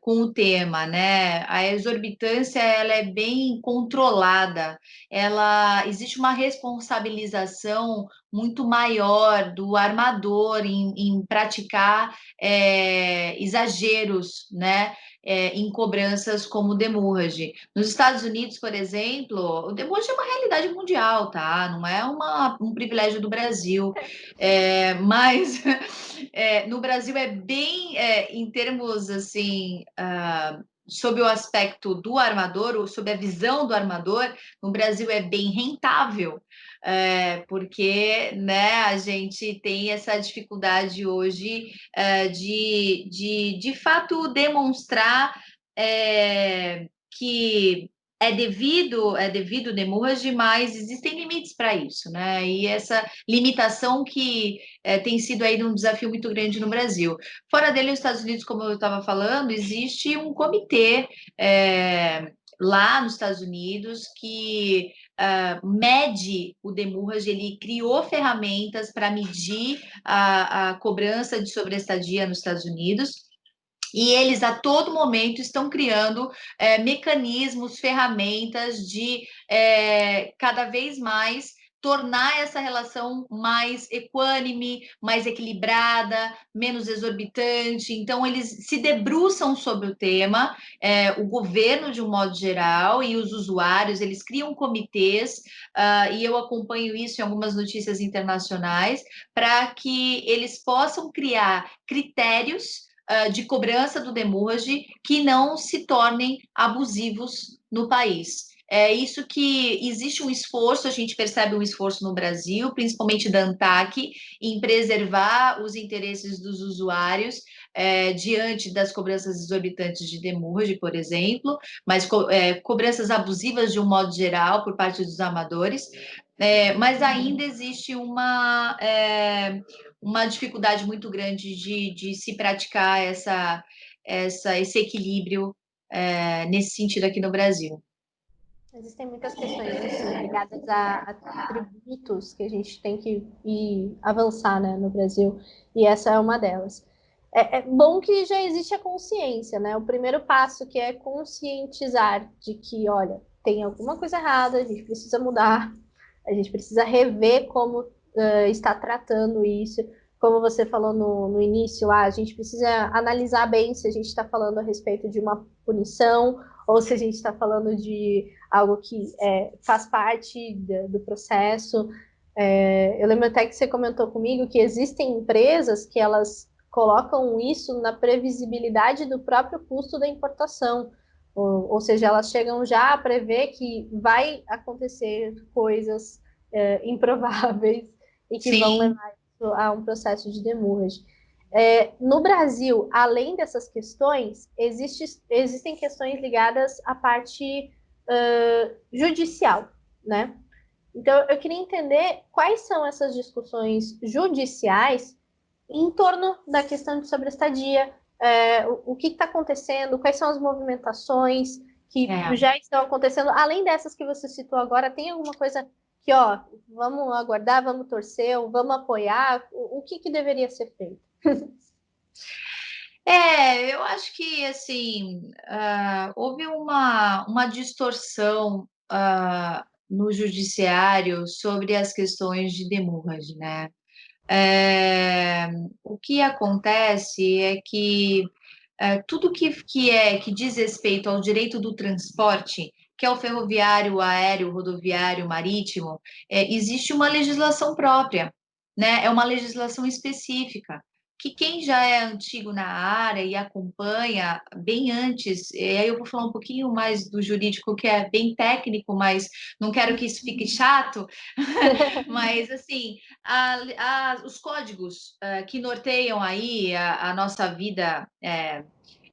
com o tema, né? A exorbitância ela é bem controlada, ela existe uma responsabilização muito maior do armador em praticar exageros, né? Em cobranças como o demurrage. Nos Estados Unidos, por exemplo, o demurrage é uma realidade mundial, tá? Não é um privilégio do Brasil, mas no Brasil é bem, em termos assim, sob o aspecto do armador, ou sob a visão do armador, no Brasil é bem rentável, porque né, a gente tem essa dificuldade hoje de fato demonstrar que é devido demurrage, mas existem limites para isso, né? E essa limitação que tem sido aí um desafio muito grande no Brasil. Fora dele, nos Estados Unidos, como eu estava falando, existe um comitê lá nos Estados Unidos que mede o demurrage, ele criou ferramentas para medir a cobrança de sobreestadia nos Estados Unidos. E eles a todo momento estão criando mecanismos, ferramentas de cada vez mais tornar essa relação mais equânime, mais equilibrada, menos exorbitante. Então, eles se debruçam sobre o tema, o governo, de um modo geral, e os usuários, eles criam comitês, e eu acompanho isso em algumas notícias internacionais, para que eles possam criar critérios de cobrança do demurrage que não se tornem abusivos no país. É isso que existe um esforço, a gente percebe um esforço no Brasil, principalmente da ANTAC, em preservar os interesses dos usuários diante das cobranças exorbitantes de demurrage, por exemplo, mas cobranças abusivas de um modo geral por parte dos amadores. Mas ainda existe uma dificuldade muito grande de se praticar esse equilíbrio nesse sentido aqui no Brasil. Existem muitas questões assim ligadas a tributos que a gente tem que ir avançar, né, no Brasil, e essa é uma delas. É bom que já existe a consciência, né? O primeiro passo que é conscientizar de que, olha, tem alguma coisa errada, a gente precisa mudar, a gente precisa rever como está tratando isso. Como você falou no início, a gente precisa analisar bem se a gente está falando a respeito de uma punição ou se a gente está falando de algo que faz parte do processo. Eu lembro até que você comentou comigo que existem empresas que elas colocam isso na previsibilidade do próprio custo da importação. Ou seja, elas chegam já a prever que vai acontecer coisas improváveis e que vão Sim. levar isso a um processo de demurrage. No Brasil, além dessas questões, existem questões ligadas à parte judicial, né? Então, eu queria entender quais são essas discussões judiciais em torno da questão de sobreestadia, o que está acontecendo, quais são as movimentações que já estão acontecendo, além dessas que você citou agora, tem alguma coisa que, ó, vamos aguardar, vamos torcer, ou vamos apoiar, o que deveria ser feito? Eu acho que assim houve uma distorção no judiciário sobre as questões de demurrage, né? O que acontece é que tudo que diz respeito ao direito do transporte, que é o ferroviário, o aéreo, o rodoviário, o marítimo, existe uma legislação própria, né? É uma legislação específica. que quem já é antigo na área e acompanha bem antes, e aí eu vou falar um pouquinho mais do jurídico, que é bem técnico, mas não quero que isso fique chato, mas assim, os códigos que norteiam aí a nossa vida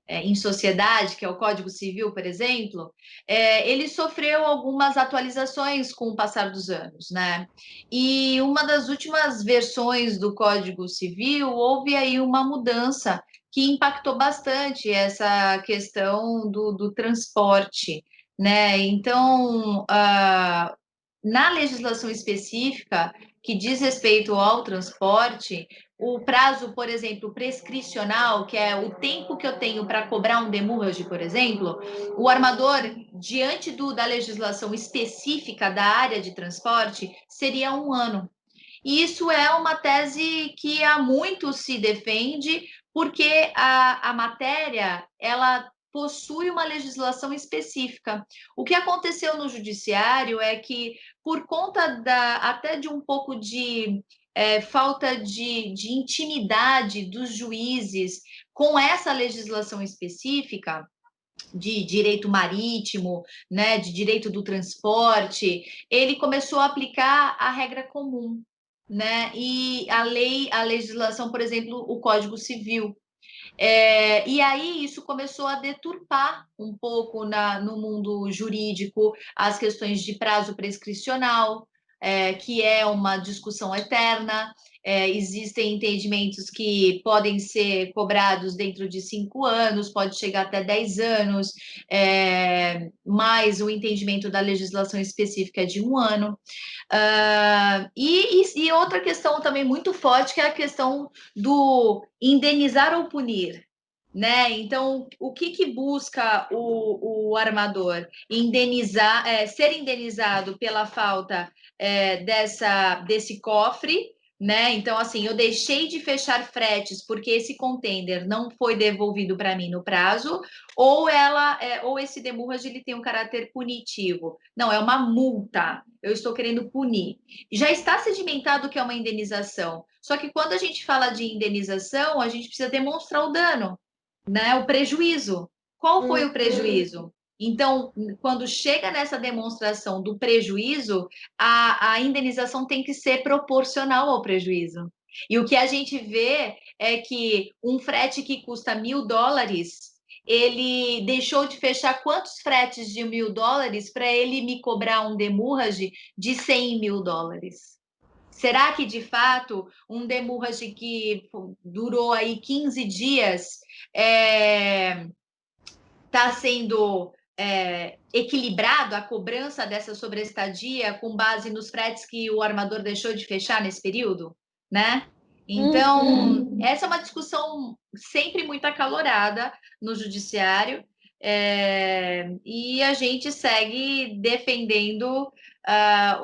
em sociedade, que é o Código Civil, por exemplo, ele sofreu algumas atualizações com o passar dos anos, né? E uma das últimas versões do Código Civil houve aí uma mudança que impactou bastante essa questão do transporte, né? Então, na legislação específica que diz respeito ao transporte, o prazo, por exemplo, prescricional, que é o tempo que eu tenho para cobrar um demurrage, por exemplo, o armador, diante da legislação específica da área de transporte, seria 1 ano. E isso é uma tese que há muito se defende, porque a matéria, ela possui uma legislação específica. O que aconteceu no judiciário é que, por conta até de um pouco de falta de intimidade dos juízes com essa legislação específica, de direito marítimo, né, de direito do transporte, ele começou a aplicar a regra comum, né? E a legislação, por exemplo, o Código Civil. E aí isso começou a deturpar um pouco no mundo jurídico as questões de prazo prescricional, que é uma discussão eterna. Existem entendimentos que podem ser cobrados dentro de 5 anos, pode chegar até 10 anos, mais o entendimento da legislação específica é de 1 ano. E outra questão também muito forte, que é a questão do indenizar ou punir, né? Então, o que busca o armador? Indenizar, ser indenizado pela falta desse cofre, né? Então, assim, eu deixei de fechar fretes porque esse contender não foi devolvido para mim no prazo, ou esse demurrage ele tem um caráter punitivo. Não, é uma multa. Eu estou querendo punir. Já está sedimentado que é uma indenização. Só que quando a gente fala de indenização, a gente precisa demonstrar o dano, né? O prejuízo. Qual foi o prejuízo? Então, quando chega nessa demonstração do prejuízo, a indenização tem que ser proporcional ao prejuízo. E o que a gente vê é que um frete que custa US$ 1.000, ele deixou de fechar quantos fretes de US$ 1.000 para ele me cobrar um demurrage de US$ 100.000? Será que, de fato, um demurrage que durou aí 15 dias está sendo equilibrado a cobrança dessa sobreestadia com base nos fretes que o armador deixou de fechar nesse período, né? Então, essa é uma discussão sempre muito acalorada no judiciário, e a gente segue defendendo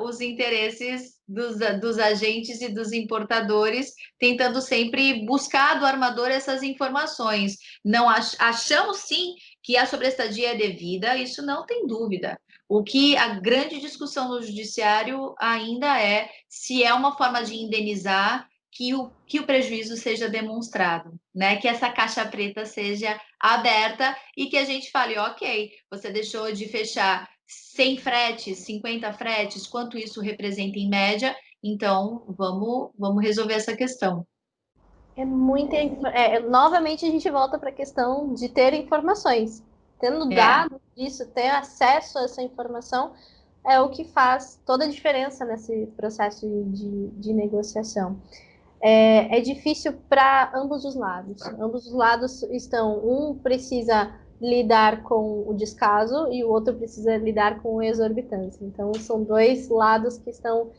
os interesses dos agentes e dos importadores, tentando sempre buscar do armador essas informações. Não achamos sim que a sobreestadia é devida, isso não tem dúvida. O que a grande discussão no judiciário ainda é se é uma forma de indenizar que o prejuízo seja demonstrado, né? Que essa caixa preta seja aberta e que a gente fale, ok, você deixou de fechar 100 fretes, 50 fretes, quanto isso representa em média? Então, vamos resolver essa questão. Novamente a gente volta para a questão de ter informações. Tendo dados disso, ter acesso a essa informação é o que faz toda a diferença nesse processo de negociação. É difícil para ambos os lados. Ambos os lados estão, um precisa lidar com o descaso e o outro precisa lidar com o exorbitante. Então, são dois lados que estão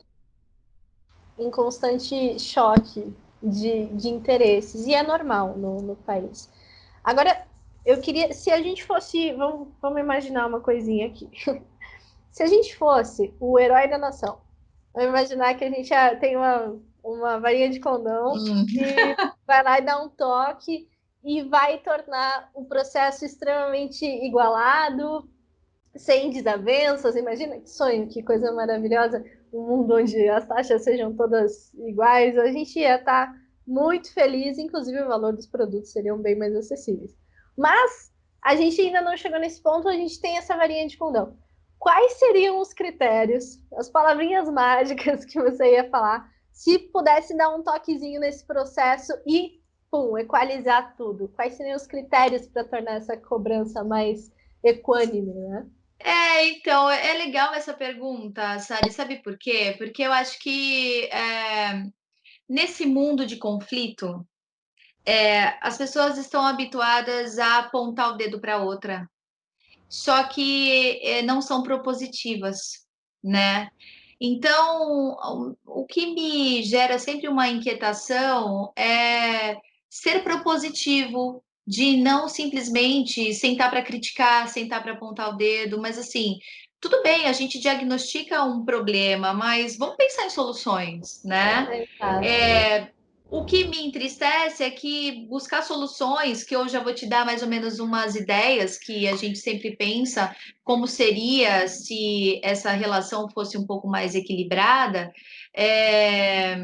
em constante choque de interesses, e é normal no país. Agora, eu queria, se a gente fosse, vamos imaginar uma coisinha aqui. Se a gente fosse o herói da nação, vamos imaginar que a gente tem uma varinha de condão e vai lá e dá um toque e vai tornar o processo extremamente igualado, sem desavenças. Imagina que sonho, que coisa maravilhosa, um mundo onde as taxas sejam todas iguais. A gente ia estar muito feliz, inclusive o valor dos produtos seriam bem mais acessíveis. Mas a gente ainda não chegou nesse ponto, a gente tem essa varinha de condão. Quais seriam os critérios, as palavrinhas mágicas que você ia falar, se pudesse dar um toquezinho nesse processo e, pum, equalizar tudo? Quais seriam os critérios para tornar essa cobrança mais equânime, né? Então, é legal essa pergunta, Sari, sabe por quê? Porque eu acho que nesse mundo de conflito, as pessoas estão habituadas a apontar o dedo para outra, só que não são propositivas, né? Então, o que me gera sempre uma inquietação é ser propositivo, de não simplesmente sentar para criticar, sentar para apontar o dedo, mas assim, tudo bem, a gente diagnostica um problema, mas vamos pensar em soluções, né? Exato. O que me entristece é que buscar soluções, que eu já vou te dar mais ou menos umas ideias que a gente sempre pensa, como seria se essa relação fosse um pouco mais equilibrada. É,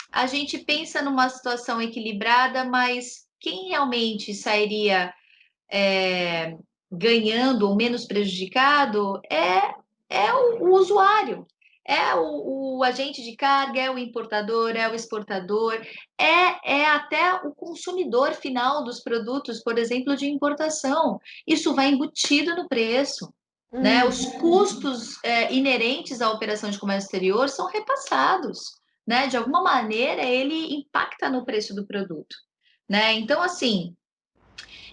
a gente pensa numa situação equilibrada, mas quem realmente sairia ganhando ou menos prejudicado é o usuário. É o agente de carga, é o importador, é o exportador, é até o consumidor final dos produtos, por exemplo, de importação. Isso vai embutido no preço, né? Os custos inerentes à operação de comércio exterior são repassados, né? De alguma maneira, ele impacta no preço do produto, né? Então, assim,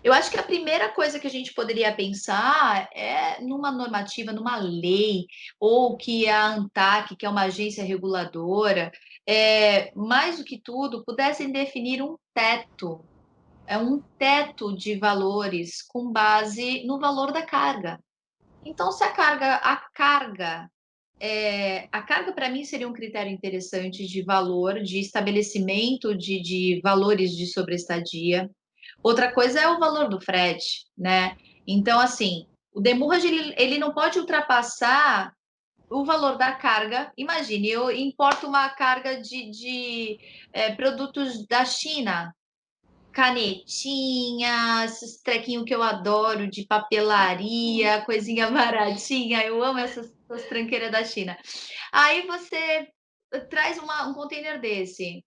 eu acho que a primeira coisa que a gente poderia pensar é numa normativa, numa lei, ou que a ANTAC, que é uma agência reguladora, mais do que tudo, pudessem definir um teto de valores com base no valor da carga. Então, se a carga para mim seria um critério interessante de valor, de estabelecimento de valores de sobreestadia. Outra coisa é o valor do frete, né? Então, assim, o demurrage ele não pode ultrapassar o valor da carga. Imagine, eu importo uma carga de produtos da China, canetinha, esses trequinhos que eu adoro de papelaria, coisinha baratinha. Eu amo essas tranqueiras da China. Aí você traz um container desse,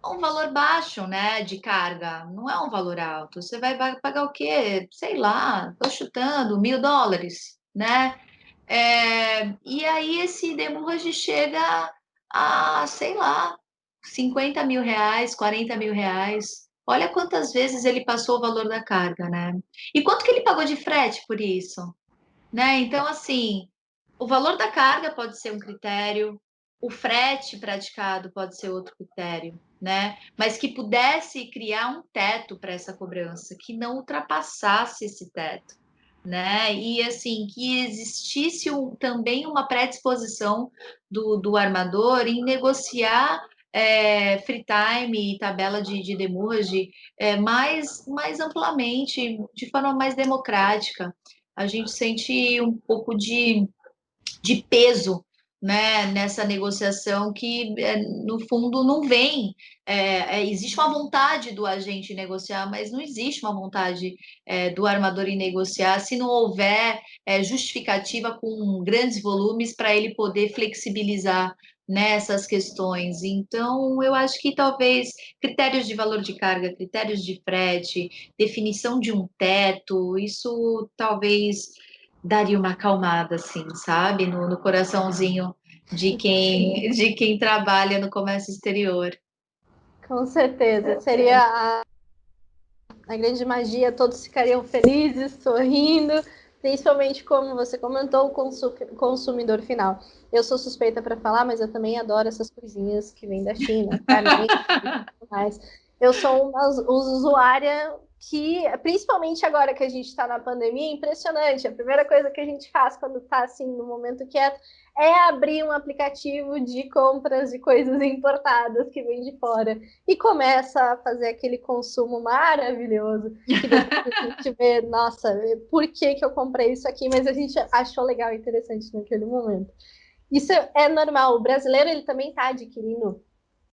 um valor baixo, né, de carga, não é um valor alto. Você vai pagar o quê? Sei lá, tô chutando, $1.000, né? E aí esse demurrage chega a, sei lá, R$ 50.000, R$ 40.000. Olha quantas vezes ele passou o valor da carga, né? E quanto que ele pagou de frete por isso, né? Então, assim, o valor da carga pode ser um critério, o frete praticado pode ser outro critério, né? Mas que pudesse criar um teto para essa cobrança, que não ultrapassasse esse teto, né? E assim, que existisse também uma predisposição do armador em negociar free time e tabela de demurrage mais amplamente, de forma mais democrática. A gente sente um pouco de peso, né, nessa negociação que, no fundo, não vem. Existe uma vontade do agente negociar, mas não existe uma vontade do armador em negociar se não houver justificativa com grandes volumes para ele poder flexibilizar nessas questões. Então, eu acho que talvez critérios de valor de carga, critérios de frete, definição de um teto, isso talvez daria uma acalmada, assim, sabe? No coraçãozinho de quem trabalha no comércio exterior. Com certeza. Seria a grande magia, todos ficariam felizes, sorrindo, principalmente como você comentou, o consumidor final. Eu sou suspeita para falar, mas eu também adoro essas coisinhas que vêm da China, carne e tudo mais. Eu sou uma usuária que, principalmente agora que a gente está na pandemia, é impressionante. A primeira coisa que a gente faz quando está assim no momento quieto é abrir um aplicativo de compras de coisas importadas que vem de fora e começa a fazer aquele consumo maravilhoso que depois a gente vê, nossa, por que que eu comprei isso aqui? Mas a gente achou legal e interessante naquele momento. Isso é normal. O brasileiro ele também está adquirindo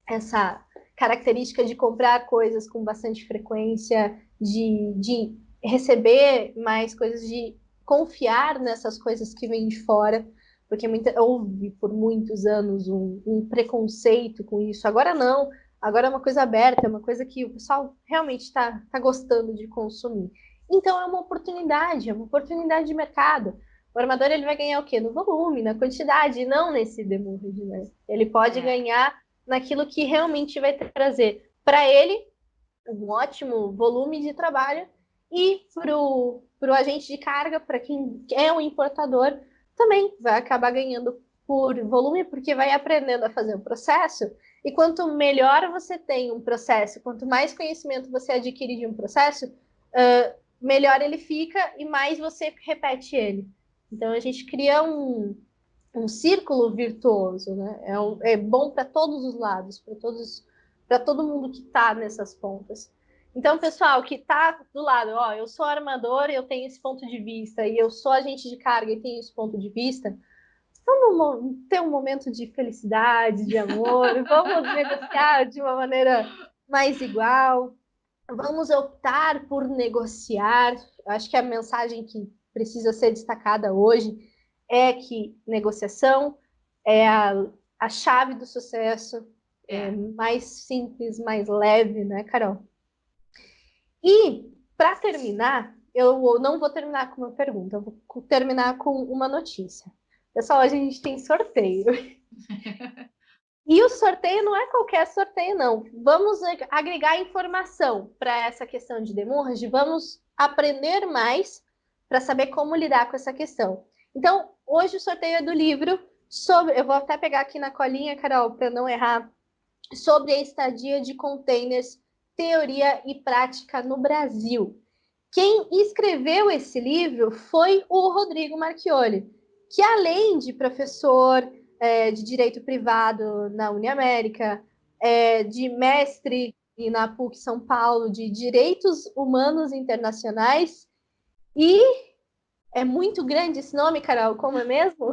essa característica de comprar coisas com bastante frequência, de receber mais coisas, de confiar nessas coisas que vêm de fora, porque houve por muitos anos um preconceito com isso. Agora não, agora é uma coisa aberta, é uma coisa que o pessoal realmente está gostando de consumir. Então é uma oportunidade de mercado. O armador ele vai ganhar o quê? No volume, na quantidade, e não nesse demurrage, né? Ele pode ganhar naquilo que realmente vai trazer para ele um ótimo volume de trabalho e para o agente de carga, para quem é um importador, também vai acabar ganhando por volume, porque vai aprendendo a fazer o processo. E quanto melhor você tem um processo, quanto mais conhecimento você adquire de um processo, melhor ele fica e mais você repete ele. Então a gente cria um círculo virtuoso, né? É bom para todos os lados, para todo mundo que está nessas pontas. Então, pessoal, que está do lado, ó, eu sou armador e eu tenho esse ponto de vista, e eu sou agente de carga e tenho esse ponto de vista, vamos ter um momento de felicidade, de amor, vamos negociar de uma maneira mais igual, vamos optar por negociar. Eu acho que a mensagem que precisa ser destacada hoje é que negociação é a chave do sucesso, é mais simples, mais leve, né, Carol? E, para terminar, eu não vou terminar com uma pergunta, eu vou terminar com uma notícia. Pessoal, a gente tem sorteio. E o sorteio não é qualquer sorteio, não. Vamos agregar informação para essa questão de demurrage, vamos aprender mais para saber como lidar com essa questão. Então, hoje o sorteio é do livro sobre. Eu vou até pegar aqui na colinha, Carol, para não errar, sobre a estadia de containers, teoria e prática no Brasil. Quem escreveu esse livro foi o Rodrigo Marchioli, que além de professor de direito privado na Uniamérica, de mestre na PUC São Paulo, de direitos humanos internacionais, e é muito grande esse nome, Carol, como é mesmo?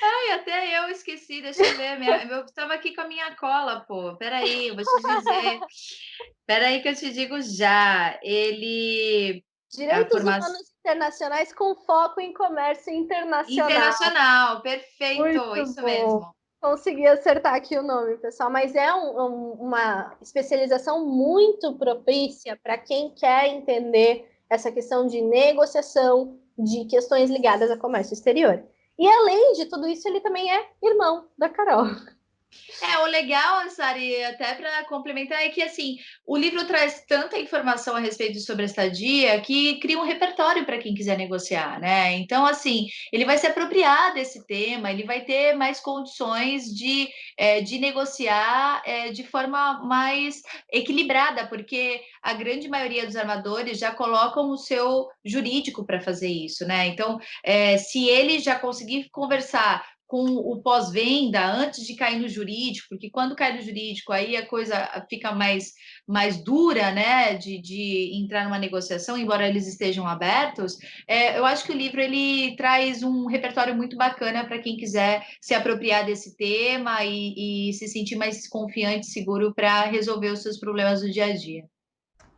Ai, até eu esqueci, deixa eu ver. Eu estava aqui com a minha cola, pô. Peraí, eu vou te dizer. Peraí que eu te digo já. Ele. A Direitos formação humanos internacionais com foco em comércio internacional. internacional, perfeito, Muito isso bom. mesmo. Consegui acertar aqui o nome, pessoal, mas é uma especialização muito propícia para quem quer entender essa questão de negociação de questões ligadas a comércio exterior. E além de tudo isso, ele também é irmão da Carol. O legal, Sari, até para complementar, é que assim, o livro traz tanta informação a respeito sobre a estadia que cria um repertório para quem quiser negociar, né? Então, assim, ele vai se apropriar desse tema, ele vai ter mais condições de negociar de forma mais equilibrada, porque a grande maioria dos armadores já colocam o seu jurídico para fazer isso, né? Então, se ele já conseguir conversar com o pós-venda antes de cair no jurídico, porque quando cai no jurídico aí a coisa fica mais dura, né, de entrar numa negociação, embora eles estejam abertos. Eu acho que o livro ele traz um repertório muito bacana para quem quiser se apropriar desse tema e se sentir mais confiante, seguro para resolver os seus problemas do dia a dia.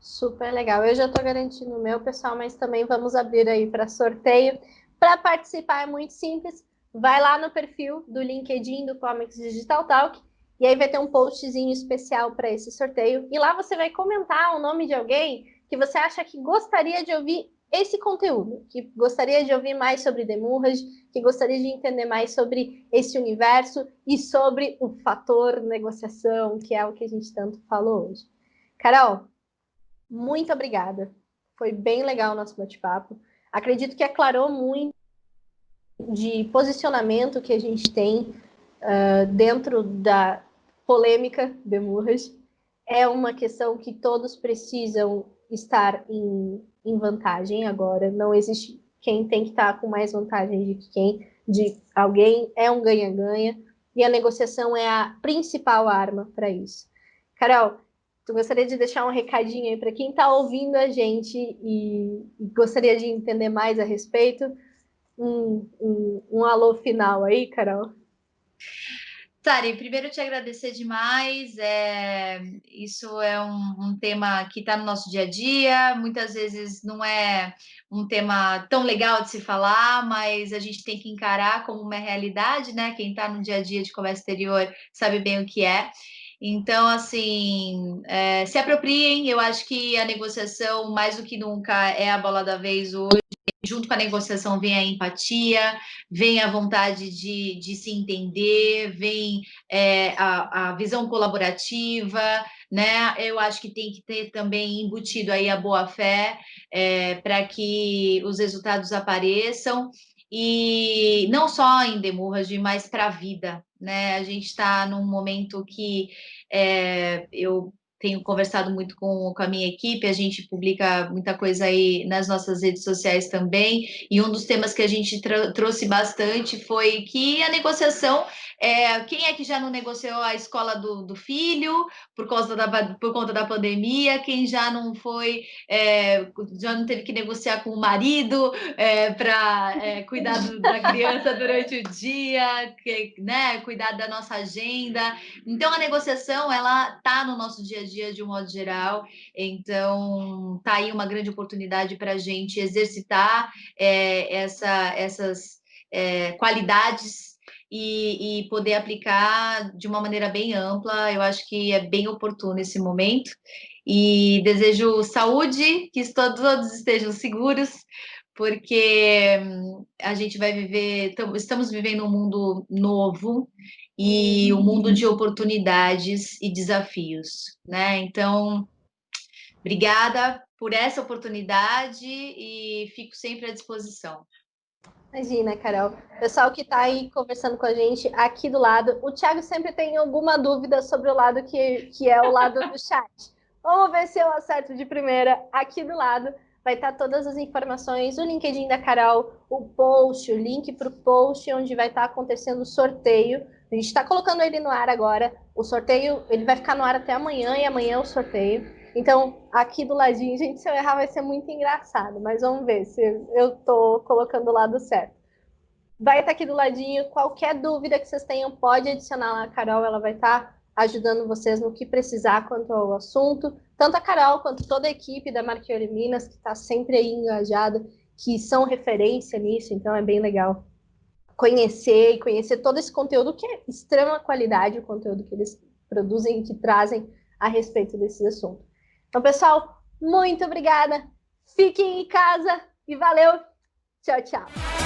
Super legal. Eu já estou garantindo o meu, pessoal, mas também vamos abrir aí para sorteio. Para participar é muito simples. Vai lá no perfil do LinkedIn do Comics Digital Talk e aí vai ter um postzinho especial para esse sorteio. E lá você vai comentar o nome de alguém que você acha que gostaria de ouvir esse conteúdo, que gostaria de ouvir mais sobre Demurrage, que gostaria de entender mais sobre esse universo e sobre o fator negociação, que é o que a gente tanto falou hoje. Carol, muito obrigada. Foi bem legal o nosso bate-papo. Acredito que aclarou muito de posicionamento que a gente tem dentro da polêmica de Murras. É uma questão que todos precisam estar em vantagem agora. Não existe quem tem que estar com mais vantagem de alguém. É um ganha-ganha. E a negociação é a principal arma para isso. Carol, tu gostaria de deixar um recadinho aí para quem está ouvindo a gente e gostaria de entender mais a respeito? Um alô final aí, Carol? Sari, primeiro te agradecer demais. Isso é um tema que está no nosso dia a dia. Muitas vezes não é um tema tão legal de se falar, mas a gente tem que encarar como uma realidade, né? Quem está no dia a dia de comércio exterior sabe bem o que é. Então, assim, se apropriem. Eu acho que a negociação, mais do que nunca, é a bola da vez hoje. Junto com a negociação vem a empatia, vem a vontade de se entender, vem a visão colaborativa, né? Eu acho que tem que ter também embutido aí a boa-fé para que os resultados apareçam, e não só em Demurrage, mas para a vida, né? A gente está num momento que eu tenho conversado muito com a minha equipe, a gente publica muita coisa aí nas nossas redes sociais também, e um dos temas que a gente trouxe bastante foi que a negociação, quem é que já não negociou a escola do filho por conta da pandemia, quem já não foi, já não teve que negociar com o marido para cuidar da criança durante o dia, né, cuidar da nossa agenda. Então, a negociação, ela está no nosso dia a dia de um modo geral. Então, tá aí uma grande oportunidade para a gente exercitar essas qualidades e poder aplicar de uma maneira bem ampla. Eu acho que é bem oportuno esse momento. E desejo saúde, que todos estejam seguros, porque a gente vai viver, estamos vivendo um mundo novo, e um mundo de oportunidades e desafios, né? Então, obrigada por essa oportunidade e fico sempre à disposição. Imagina, Carol. Pessoal que está aí conversando com a gente aqui do lado, o Thiago sempre tem alguma dúvida sobre o lado que é o lado do chat. Vamos ver se eu acerto de primeira. Aqui do lado vai estar todas as informações, o LinkedIn da Carol, o post, o link para o post onde vai estar acontecendo o sorteio. A gente está colocando ele no ar agora. O sorteio ele vai ficar no ar até amanhã, e amanhã é o sorteio. Então, aqui do ladinho, gente, se eu errar vai ser muito engraçado, mas vamos ver se eu tô colocando o lado certo. Vai estar aqui do ladinho, qualquer dúvida que vocês tenham, pode adicionar lá a Carol, ela vai estar ajudando vocês no que precisar quanto ao assunto. Tanto a Carol quanto toda a equipe da Marchiori Minas, que está sempre aí engajada, que são referência nisso, então é bem legal conhecer todo esse conteúdo que é extrema qualidade, o conteúdo que eles produzem e que trazem a respeito desses assuntos. Então, pessoal, muito obrigada. Fiquem em casa e valeu. Tchau, tchau.